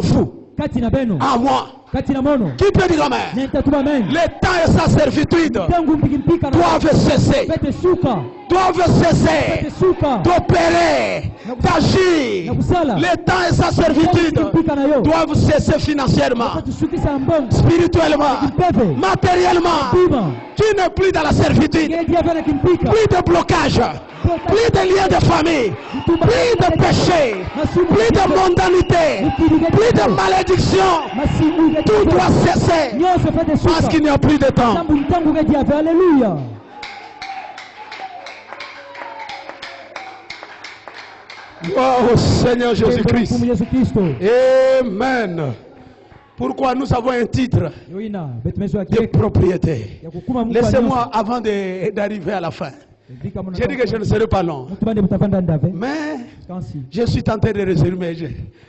vous, en moi. Qui peut dire amen? Le temps et sa servitude doivent cesser. Doivent cesser d'opérer, d'agir. Le temps et sa servitude doivent cesser financièrement, spirituellement, matériellement. Qui n'est plus dans la servitude, plus de blocage, plus de liens de famille, plus de péché, plus de mondanité, plus de malédiction. Tout doit cesser parce qu'il n'y a plus de temps. Gloire au Seigneur Jésus-Christ. Amen. Pourquoi nous avons un titre de propriété? Laissez-moi avant d'arriver à la fin. J'ai dit que je ne serai pas long. Mais je suis tenté de résumer.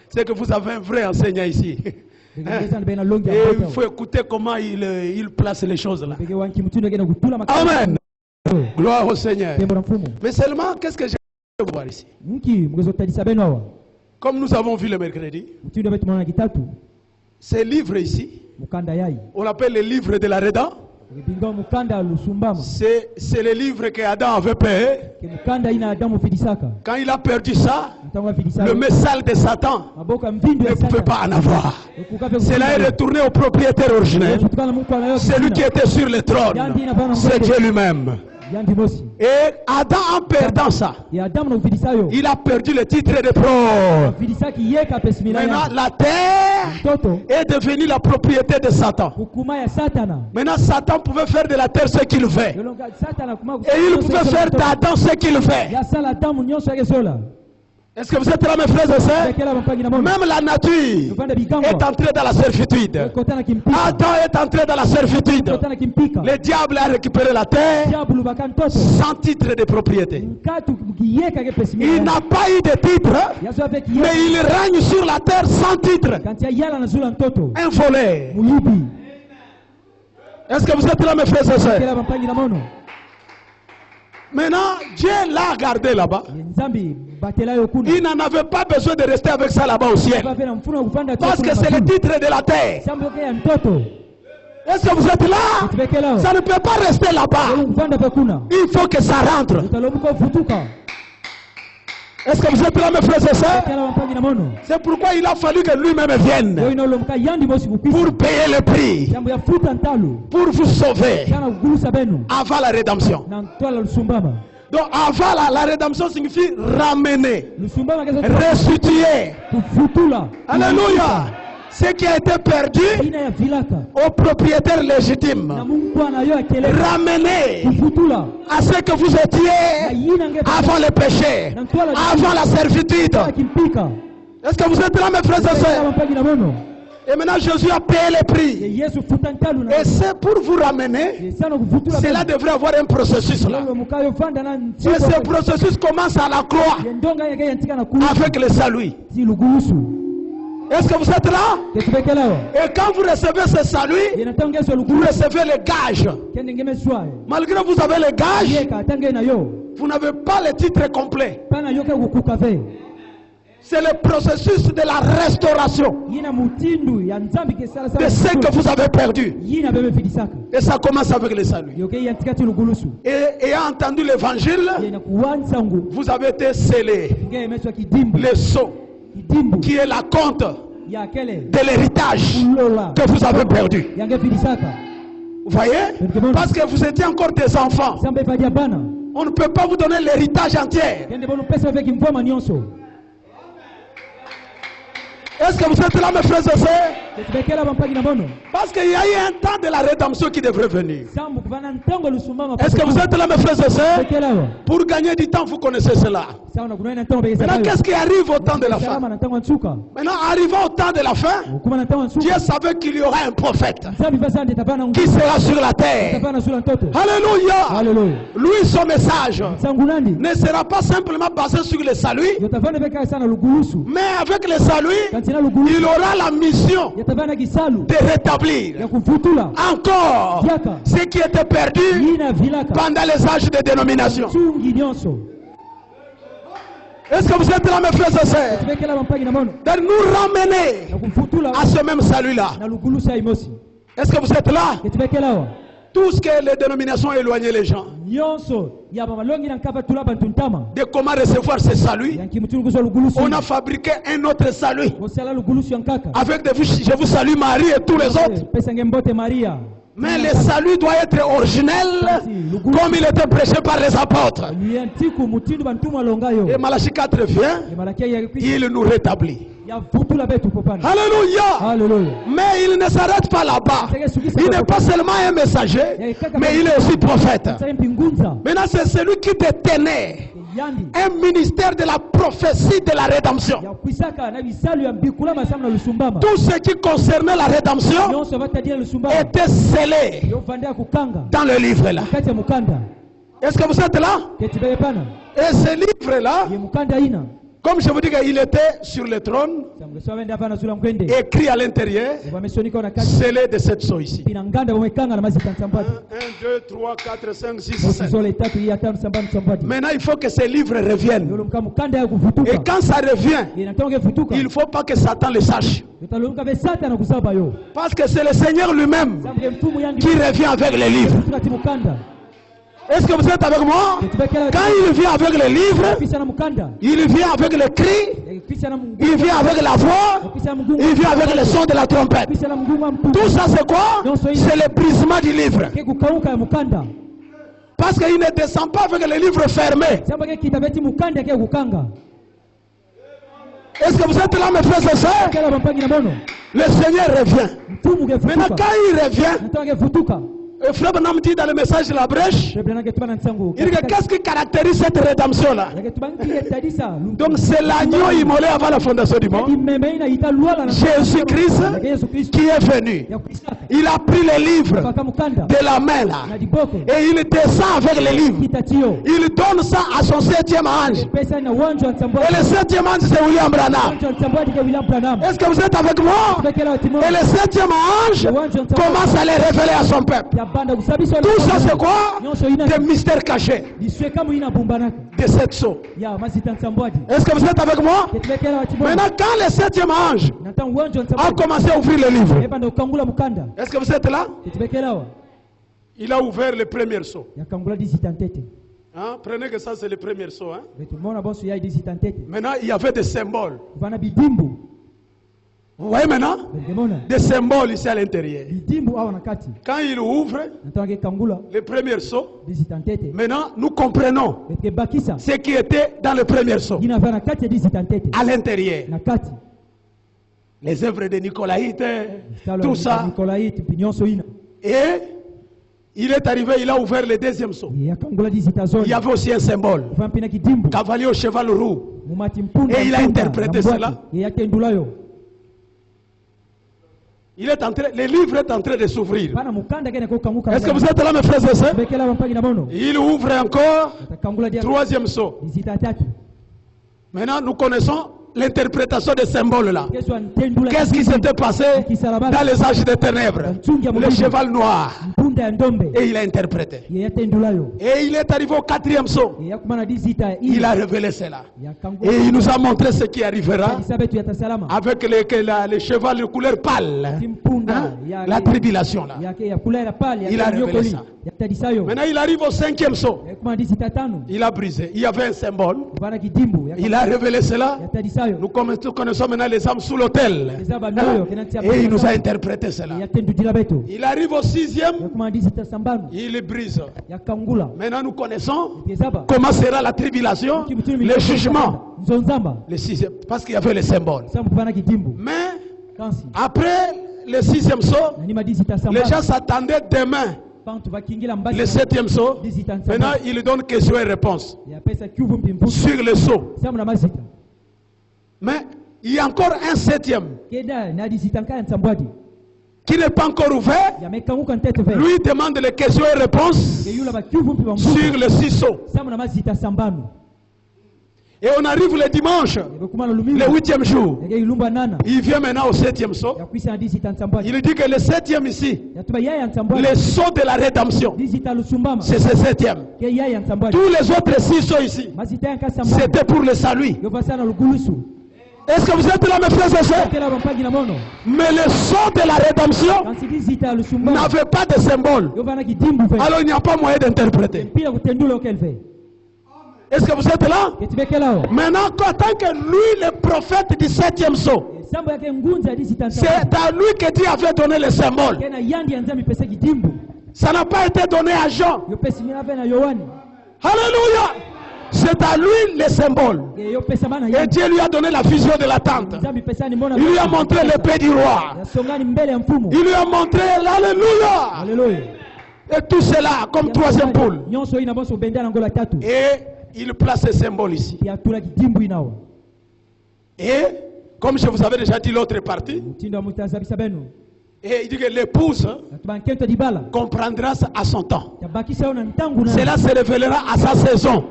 C'est que vous avez un vrai enseignant ici. Et il faut écouter comment il place les choses là. Amen. Gloire au Seigneur. Mais seulement, qu'est-ce que j'ai à voir ici? Comme nous avons vu le mercredi, ces livres ici, on l'appelle les livres de la Réda. C'est le livre que Adam avait payé. Quand il a perdu ça, le message de Satan ne pouvait pas en avoir. Cela est retourné au propriétaire originel, celui qui était sur le trône, c'est Dieu lui-même. Et Adam, en perdant ça, il a perdu le titre de pro. Maintenant, la terre est devenue la propriété de Satan. Maintenant, Satan pouvait faire de la terre ce qu'il veut. Et il pouvait faire d'Adam ce qu'il veut. Est-ce que vous êtes là, mes frères et sœurs? Même la nature est entrée dans la servitude. Adam est entré dans la servitude. Le diable a récupéré la terre sans titre de propriété. Il n'a pas eu de titre, mais il règne sur la terre sans titre. Un voleur. Est-ce que vous êtes là, mes frères et sœurs? Maintenant, Dieu l'a gardé là-bas. Il n'en avait pas besoin de rester avec ça là-bas au ciel. Parce que c'est le titre de la terre. Est-ce que vous êtes là? Ça ne peut pas rester là-bas. Il faut que ça rentre. Est-ce que vous êtes là, mes frères et sœurs? C'est pourquoi il a fallu que lui-même vienne pour payer le prix, pour vous sauver avant la rédemption. Donc avant la rédemption signifie ramener, restituer. Alléluia. Ce qui a été perdu au propriétaire légitime, ramener à ce que vous étiez avant le péché, avant la servitude. Est-ce que vous êtes là, mes frères et sœurs? Et maintenant Jésus a payé le prix. Et c'est pour vous ramener. Cela devrait avoir un processus là. Et ce processus commence à la croix avec le salut. Est-ce que vous êtes là? Et quand vous recevez ce salut, vous recevez le gage. Malgré que vous avez le gage, vous n'avez pas le titre complet. C'est le processus de la restauration de ce que vous avez perdu. Et ça commence avec le salut. Et ayant entendu l'évangile, vous avez été scellés. Le sceau qui est la compte de l'héritage que vous avez perdu. Vous voyez? Parce que vous étiez encore des enfants. On ne peut pas vous donner l'héritage entier. Est-ce que vous êtes là, mes frères et sœurs? Parce qu'il y a eu un temps de la rédemption qui devrait venir. Est-ce que vous êtes là, mes frères et sœurs? Pour gagner du temps, vous connaissez cela. Maintenant, qu'est-ce qui arrive au temps de la fin? Maintenant, arrivant au temps de la fin, Dieu savait qu'il y aura un prophète qui sera sur la terre. Alléluia. Lui, son message ne sera pas simplement basé sur le salut, mais avec le salut, il aura la mission de rétablir encore ce qui était perdu pendant les âges de dénomination. Est-ce que vous êtes là, mes frères et sœurs? De nous ramener à ce même salut-là. Est-ce que vous êtes là? Tout ce que les dénominations éloignaient les gens de comment recevoir ce salut, on a fabriqué un autre salut avec des je vous salue Marie et tous les autres. Mais le salut doit être originel comme il était prêché par les apôtres. Et Malachie 4 vient, il nous rétablit. Alléluia. Mais il ne s'arrête pas là-bas. Il n'est pas seulement un messager, mais il est aussi prophète. Maintenant, c'est celui qui détenait un ministère de la prophétie de la rédemption. Tout ce qui concernait la rédemption était scellé dans le livre là. Est-ce que vous êtes là? Et ce livre là, comme je vous dis qu'il était sur le trône, écrit à l'intérieur, scellé de cette sceau ici. 1, 2, 3, 4, 5, 6, 7. Maintenant, il faut que ces livres reviennent. Et quand ça revient, il ne faut pas que Satan le sache. Parce que c'est le Seigneur lui-même qui revient avec les livres. Est-ce que vous êtes avec moi? Quand il vient avec les livres, il vient avec le cri, il vient avec la voix, il vient avec le son de la trompette. Tout ça c'est quoi? C'est le brisement du livre. Parce qu'il ne descend pas avec les livres fermés. Est-ce que vous êtes là, mes frères et sœurs? Le Seigneur revient. Maintenant quand il revient, et Frère Branham dit dans le message de la brèche, il dit qu'est-ce qui caractérise cette rédemption-là? Donc c'est l'agneau immolé avant la fondation du monde. Jésus-Christ qui est venu. Il a pris les livres de la main là. Et il descend avec les livres. Il donne ça à son 7e ange. Et le 7e ange c'est William Branham. Est-ce que vous êtes avec moi? Et le 7e ange commence à les révéler à son peuple. Tout ça c'est quoi? Des mystères cachés de cette sceau. Est-ce que vous êtes avec moi? Maintenant quand le 7e ange a commencé à ouvrir le livre, est-ce que vous êtes là? Il a ouvert le premier sceau. Hein? Prenez que ça, c'est le premier saut. Hein? Maintenant, il y avait des symboles. Vous voyez maintenant? Des symboles ici à l'intérieur. Quand il ouvre le premier saut, maintenant nous comprenons ce qui était dans le premier saut. À l'intérieur. Les œuvres de Nicolaïtes, tout ça. Et il est arrivé, il a ouvert le deuxième saut. Il y avait aussi un symbole. Cavalier au cheval roux. Et il a interprété cela. Il est en train, le livre est en train de s'ouvrir. Est-ce que vous êtes là, mes frères et sœurs? Il ouvre encore troisième saut. Maintenant, nous connaissons l'interprétation des symboles là. Qu'est-ce qui s'était passé dans les âges des ténèbres? Le cheval noir. Et il a interprété. Et il est arrivé au quatrième saut. Il a révélé cela. Et il nous a montré ce qui arrivera avec les chevaux de couleur pâle. Hein? La tribulation là. Il a révélé ça. Maintenant il arrive au cinquième saut. Il a brisé. Il y avait un symbole. Il a révélé cela. Nous connaissons maintenant les âmes sous l'autel. Et il nous a interprété cela. Il arrive au sixième. Il brise. Maintenant nous connaissons comment sera la tribulation, le jugement. Le sixième, parce qu'il y avait les symboles. Mais après le sixième saut, les gens s'attendaient demain. Le septième saut, maintenant il donne questions et réponses sur le saut. Mais il y a encore un septième qui n'est pas encore ouvert. Lui demande les questions et réponses sur le six sauts. Et on arrive le dimanche, le huitième jour. Il vient maintenant au septième saut. Il dit que le septième ici, le saut de la rédemption, c'est ce septième. Tous les autres six sauts ici, c'était pour le salut. Est-ce que vous êtes là, mes frères et sœurs? Mais le saut de la rédemption n'avait pas de symbole. Alors il n'y a pas moyen d'interpréter. Est-ce que vous êtes là? Maintenant, en tant que lui, le prophète du septième saut, c'est à lui que Dieu avait donné le symbole. Ça n'a pas été donné à Jean. Alléluia! C'est à lui le symbole. Et Dieu lui a donné la vision de la tente. Il lui a montré l'épée du roi. Il lui a montré l'Alléluia. Et tout cela comme troisième poule. Et il place ce symbole ici. Et comme je vous avais déjà dit l'autre partie, et il dit que l'épouse comprendra à son temps. Cela se révélera à sa saison.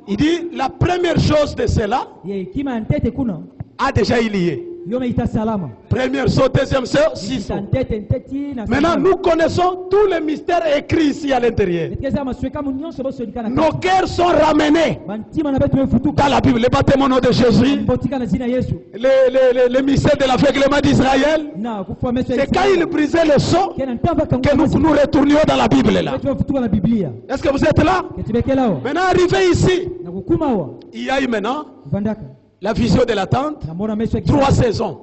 Il dit la première chose de cela a déjà eu lieu. Première saut, deuxième saut, six sauts. Maintenant, nous connaissons tous les mystères écrits ici à l'intérieur. Nos cœurs sont ramenés dans la Bible. Le baptême au nom de Jésus, le mystère de l'aveuglement d'Israël. C'est quand il brisait le saut que nous retournions dans la Bible. Est-ce que vous êtes là? Maintenant, arrivé ici, il y a eu maintenant la vision de la tente, 3 saisons.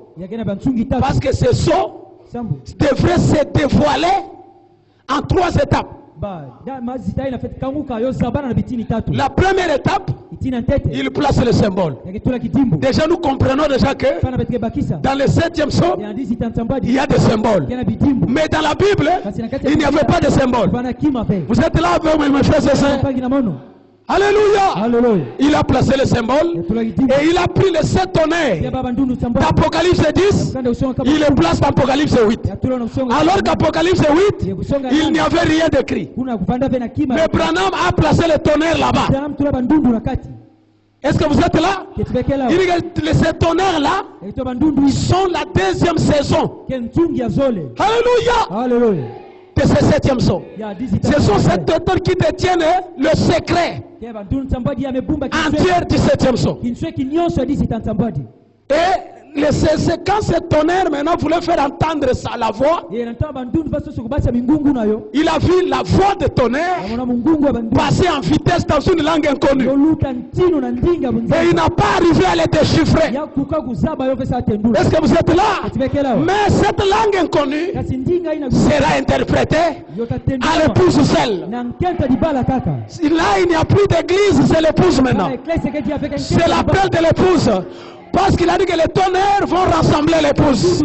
Parce que ce saut devrait se dévoiler en 3 étapes. La première étape, il place le symbole. Déjà nous comprenons déjà que dans le 7e saut, il y a des symboles. Mais dans la Bible, il n'y avait pas de symbole. Vous êtes là avec mes frères et sœurs? Alléluia. Alléluia. Il a placé le symbole et il a pris les 7 tonnerres d'Apocalypse 10, il les place dans Apocalypse 8. Alors qu'Apocalypse 8, il n'y avait rien d'écrit. Mais Branham a placé les tonnerres là-bas. Est-ce que vous êtes là? Il dit que ces tonnerres-là sont la 2e saison. Alléluia. Alléluia. De ce 7e saut. Ce sont ces tonnerres qui détiennent le secret entier du 7e saut. Et quand ce tonnerre maintenant voulait faire entendre ça, la voix, il a vu la voix de tonnerre passer en vitesse dans une langue inconnue. Et il n'a pas arrivé à les déchiffrer. Est-ce que vous êtes là? Mais cette langue inconnue sera interprétée à l'épouse seule. Là, il n'y a plus d'église, c'est l'épouse maintenant. C'est l'appel de l'épouse. Parce qu'il a dit que les tonnerres vont rassembler l'épouse.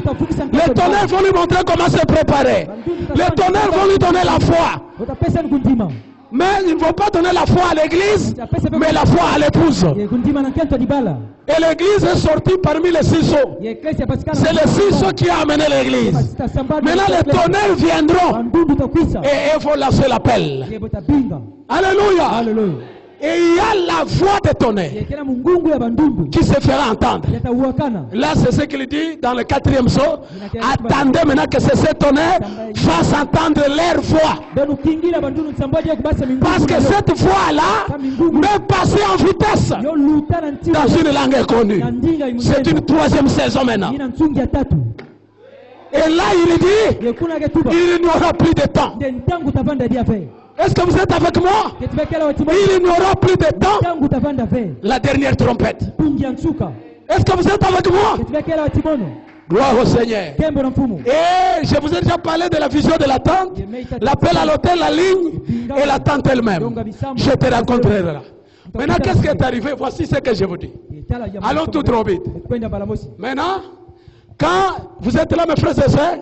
Les tonnerres vont lui montrer comment se préparer. Les tonnerres vont lui donner la foi. Mais ils ne vont pas donner la foi à l'église, mais la foi à l'épouse. Et l'église est sortie parmi les ciseaux. C'est le ciseau qui a amené l'église. Maintenant les tonnerres viendront et ils vont lancer l'appel. Alléluia. Et il y a la voix des tonnerres qui se fera entendre. Là, c'est ce qu'il dit dans le 4e psaume. Attendez maintenant que ces tonnerres fassent entendre leur voix. Parce que cette voix-là m'est passée en vitesse dans une langue inconnue. C'est une 3e saison maintenant. Et là, il dit, il n'y aura plus de temps. Est-ce que vous êtes avec moi? Il n'y aura plus de temps. La dernière trompette. Est-ce que vous êtes avec moi? Gloire au Seigneur. Et je vous ai déjà parlé de la vision de la tente, l'appel à l'hôtel, la ligne et la tente elle-même. Je te rencontrerai là. Maintenant, qu'est-ce qui est arrivé? Voici ce que je vous dis. Allons tout trop vite. Maintenant, quand vous êtes là, mes frères et sœurs,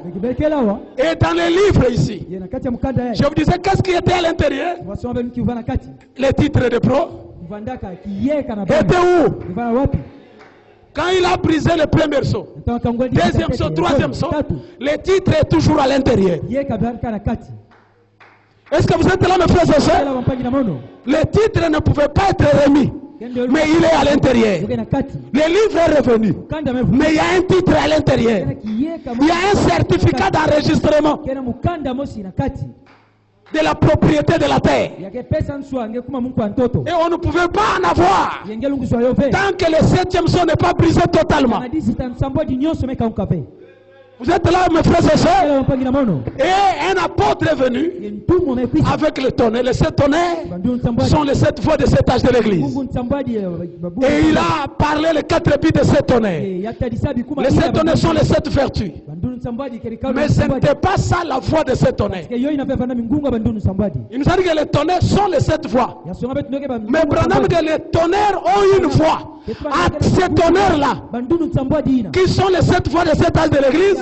et dans les livres ici, je vous disais qu'est-ce qui était à l'intérieur? Les titres de pro étaient où? Quand il a brisé le premier saut, deuxième saut, troisième saut, le titre est toujours à l'intérieur. Est-ce que vous êtes là, mes frères et sœurs? Le titre ne pouvait pas être remis. Mais il est à l'intérieur. Le livre est revenu. Mais il y a un titre à l'intérieur. Il y a un certificat d'enregistrement de la propriété de la terre. Et on ne pouvait pas en avoir tant que le 7e son n'est pas brisé totalement. Vous êtes là, mes frères et sœurs? Et un apôtre est venu avec le tonnerre. Les 7 tonnerres sont les 7 voix de cet âge de l'église. Et il a parlé les 4 buts de 7 tonnerres. Les 7 tonnerres sont les 7 vertus. Mais ce n'était pas ça la voix de 7 tonnerres. Il nous a dit que les tonnerres sont les 7 voix. Mais Branham dit que les tonnerres ont une voix. À ces tonnerres-là, qui sont les 7 voix de cet âge de l'église,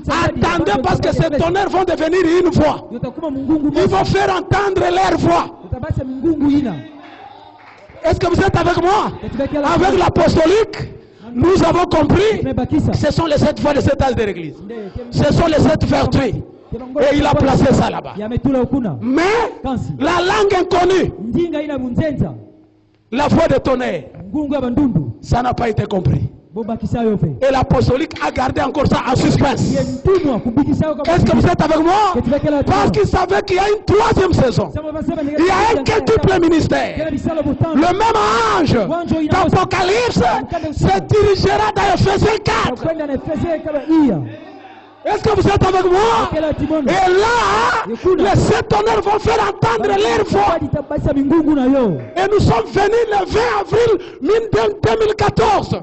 attendez parce que ces tonnerres vont devenir une voix. Ils vont faire entendre leur voix. Est-ce que vous êtes avec moi? Avec l'apostolique, nous avons compris que ce sont les 7 voix de cet âge de l'église. Ce sont les 7 vertus. Et il a placé ça là-bas. Mais la langue inconnue, la voix de tonnerre, ça n'a pas été compris. Et l'apostolique a gardé encore ça en suspense. Est-ce que vous êtes avec moi? Parce qu'il savait qu'il y a une 3e saison. Il y a un quintuple ministère. Le même ange d'Apocalypse se dirigera dans Ephésiens 4. Est-ce que vous êtes avec moi? Et là, les 7 tonnerres vont faire entendre leur voix. Et nous sommes venus le 20 avril 2014.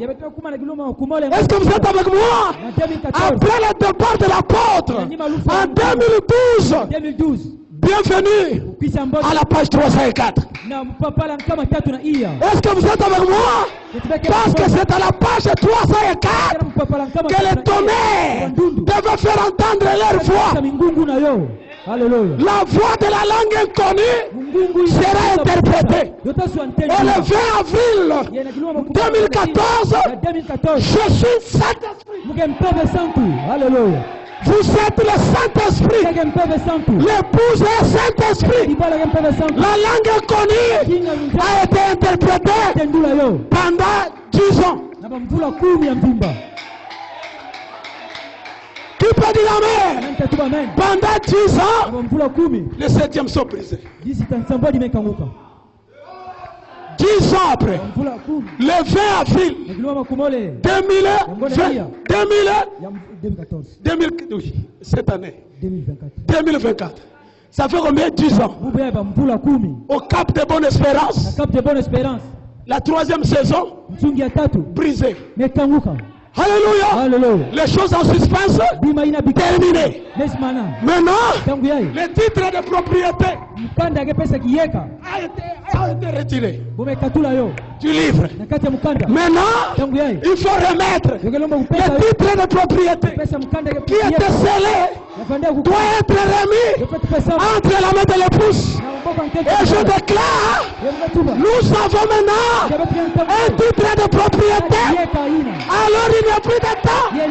Est-ce que vous êtes avec moi? Après le départ de l'apôtre, en 2012, bienvenue à la page 304. Est-ce que vous êtes avec moi? Parce que c'est à la page 304 que les tonnerres devaient faire entendre leur voix. La voix de la langue inconnue sera interprétée. Et le 20 avril 2014, je suis Saint-Esprit. Vous êtes le Saint-Esprit. L'épouse est Saint-Esprit. La langue inconnue a été interprétée pendant 10 ans. Qui peut dire amen? Pendant 10 ans, le 7e saut brisé. 10 ans après, le 20 avril 2014, oui, cette année, 2024. Ça fait combien? 10 ans. Au Cap de Bonne Espérance. La 3e saison, brisée. Alléluia. Les choses en suspense terminées. Maintenant, le titre de propriété a été retiré du livre. Maintenant, il faut remettre le titre de propriété qui était scellé doit être remis entre la main de l'épouse. Et je déclare, nous avons maintenant un titre de propriété. Alors il n'y a plus de temps. Il n'y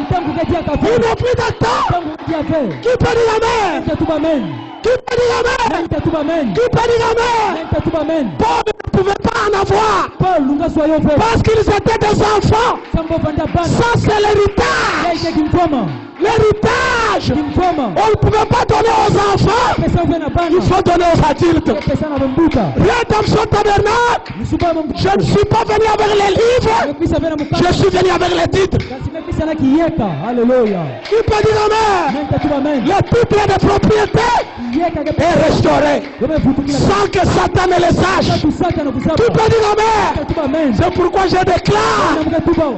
a plus de temps. Qui peut dire amen? Qui peut dire amen? Qui peut dire amen? Paul ne pouvait pas en avoir parce qu'ils étaient des enfants. Ça c'est l'héritage. L'héritage, on ne pouvait pas donner aux enfants, il faut donner aux adultes. Rédemption Tabernacle, je ne suis pas venu avec les livres, je suis venu avec les titres. Alléluia. Qui peut dire amen? Le titre de propriété est restauré sans que Satan ne le sache. Qui peut dire amen? C'est pourquoi je déclare,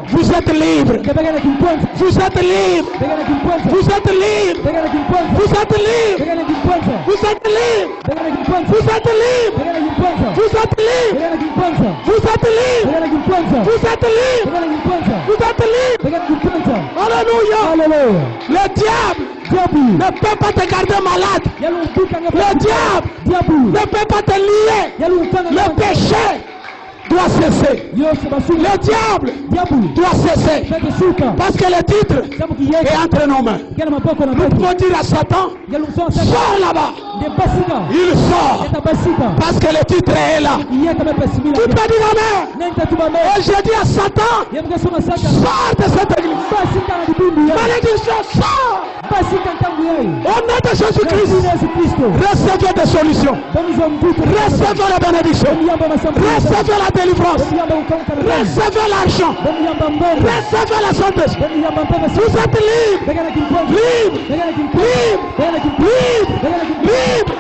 vous êtes libres. Vous êtes libres. Vous êtes libre. Vous êtes libre. Vous êtes libre. Vous êtes libre. Vous êtes libre. Vous êtes libre. Vous êtes libre. Vous êtes libre. Vous êtes libre. Alléluia. Le diable ne peut pas te garder malade. Le diable ne peut pas te lier. Le péché doit cesser. Le diable doit cesser. Parce que le titre est entre nos mains. Nous pouvons dire à Satan, sors là-bas. Il sort. Parce que le titre est là. Tu peux dire amen. Et je dis à Satan, sors de cette église. Malédiction, sors. Au nom de Jésus-Christ, recevez des solutions. Recevez la bénédiction. Recevez la délivrance. Recevez l'argent. Recevez la santé. Vous êtes libre. Libre. Libre. Libre. Libre.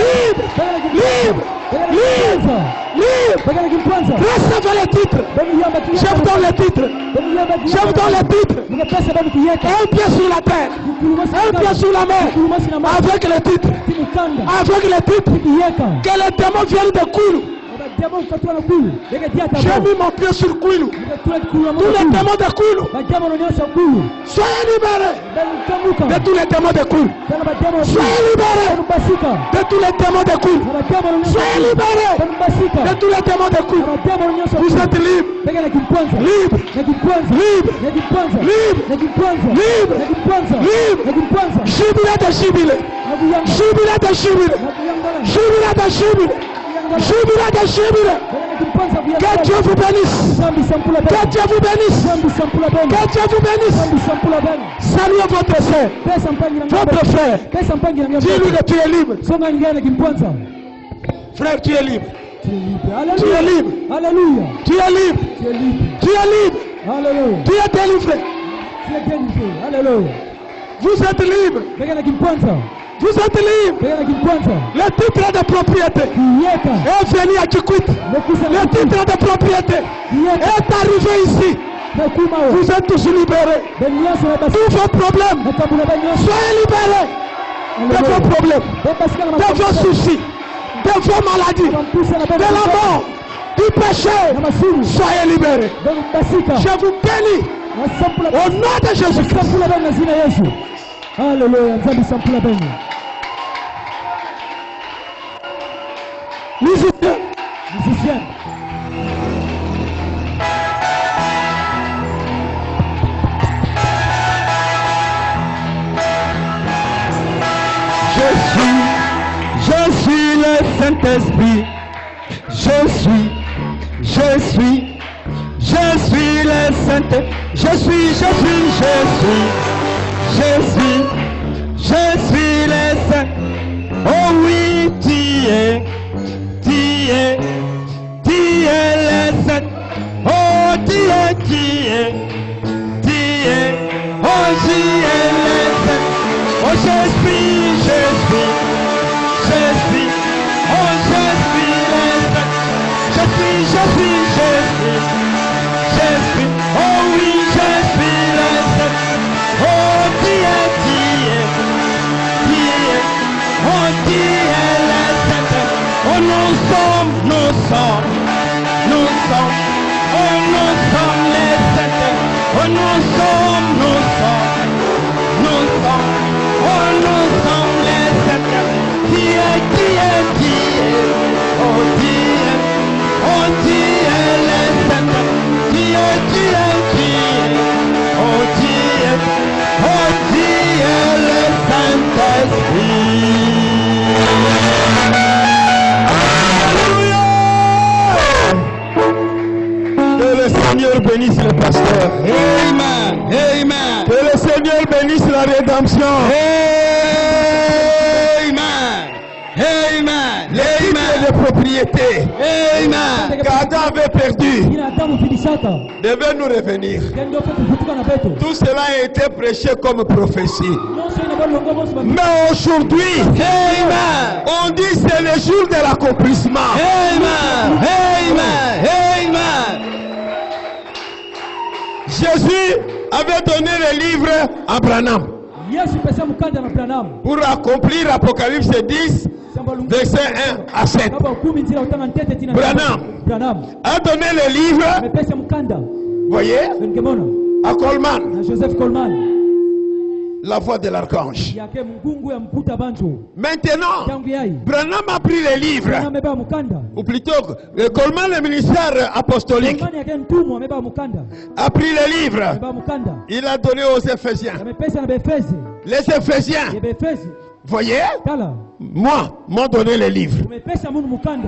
Libre. Libre. Libre. Recevez le titre. Je vous donne le titre. Je vous donne le titre. Un pied sur la terre. Un pied sur la mer. Avec le titre. Avec le titre. Que les démons viennent de Koulou. J'ai mis mon pied sur Koulou. Tous les démons de Koulou. Soyez libérés de tous les démons de Koulou. Soyez libérés de tous les démons de Koulou. Soyez libérés de tous les démons de Koulou. Vous êtes libres. Libre. Libre. Libre. Libre. Libre. Jubilé de jubilé. Jubilé de jubilé. Jubilé de jubilé. Jubilé de jubilé. Que Dieu vous bénisse. Que Dieu vous bénisse. Que Dieu vous bénisse. Saluez votre sœur, votre frère. Dis-lui que tu es libre. Frère, tu es libre. Tu es libre. Alléluia. Tu es libre. Tu es libre. Alléluia. Tu es délivré. Alléluia. Vous êtes libre. Vous êtes libre. Le titre de propriété est venu à Kikwit. Le titre de propriété est arrivé ici. Vous êtes tous libérés. Tous vos problèmes, soyez libérés de vos problèmes, de vos soucis, de vos maladies, de la mort, du péché. Soyez libérés. Je vous bénis au nom de Jésus-Christ. Alléluia. Musicien. Je suis le Saint-Esprit. Je suis le Saint-Esprit. Je suis le Saint. Oh oui, tu es le Oh, Dieu, oh, oh, je suis, oh, je suis, oh oui, je suis le seul. Oh, Dieu, oh, Dieu, le seul. Oh, nous sommes les sept. Oh, nous sommes les sept. Oh, nous sommes les sept. Dieu, oh, Dieu, les sept. Dieu, oh, Dieu, le Saint-Esprit. Que le Seigneur bénisse le pasteur. Amen. Amen. Que le Seigneur bénisse la rédemption. Amen. Amen. Les titres de propriété. Amen. Qu'Adam avait perdu devait nous revenir. Tout cela a été prêché comme prophétie. Mais aujourd'hui, Amen. On dit c'est le jour de l'accomplissement. Amen. Amen. Amen. Jésus avait donné le livre à Branham pour accomplir Apocalypse 10, verset 1 à 7. Branham a donné le livre, voyez, à Coleman, la voix de l'archange. Maintenant, Branham a pris les livres, ou plutôt Coleman, le ministère apostolique, a pris les livres. Il a donné aux Éphésiens. Les Éphésiens, voyez, moi, m'ont donné les livres.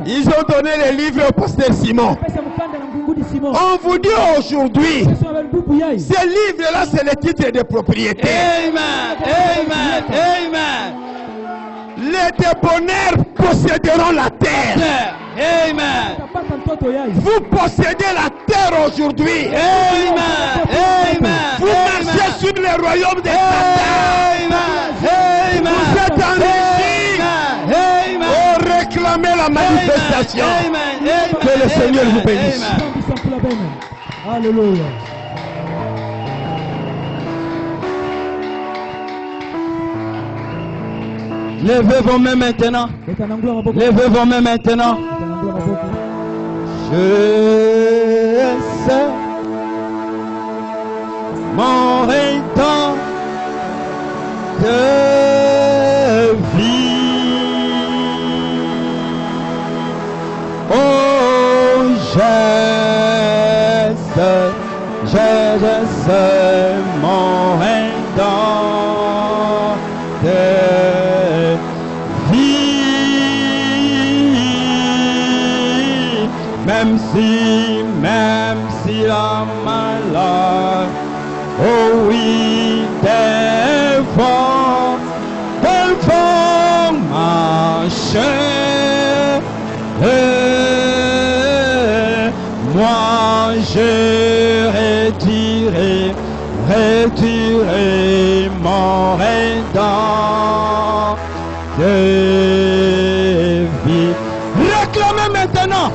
Ils ont donné les livres au pasteur Simon. On vous dit aujourd'hui, ces livres-là, c'est le titre de propriété. Amen. Amen. Amen. Les débonnaires posséderont la terre. Amen. Vous possédez la terre aujourd'hui. Amen. Amen. Vous marchez sur le royaume des Satan. Amen. Vous êtes enrichis. Amen. Oh, réclamez la manifestation. Amen. Que le Seigneur vous bénisse. Alléluia. Levez vos mains maintenant. Levez vos mains maintenant. Je sais mon temps de vie. Oh, je sais mon temps de vie. Même si la malade, oh oui, des vents marcher. Moi je retirerai mon rédempteur de vie. Réclamez maintenant,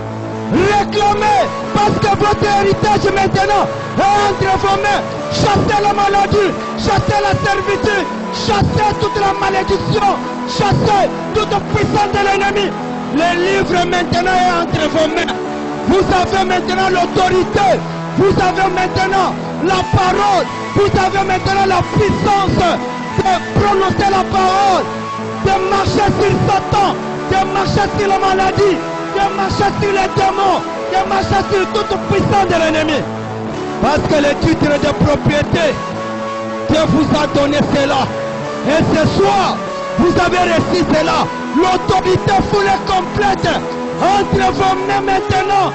réclamez, parce que votre héritage maintenant est entre vos mains. Chassez la maladie, chassez la servitude, chassez toute la malédiction, chassez toute puissance de l'ennemi. Le livre maintenant est entre vos mains. Vous avez maintenant l'autorité, vous avez maintenant la parole, vous avez maintenant la puissance de prononcer la parole, de marcher sur Satan, de marcher sur la maladie, de marcher sur les démons, de marcher sur toute puissance de l'ennemi. Parce que le titre de propriété, Dieu vous a donné cela. Et ce soir, vous avez reçu cela. L'autorité full et complète entre vos mains maintenant.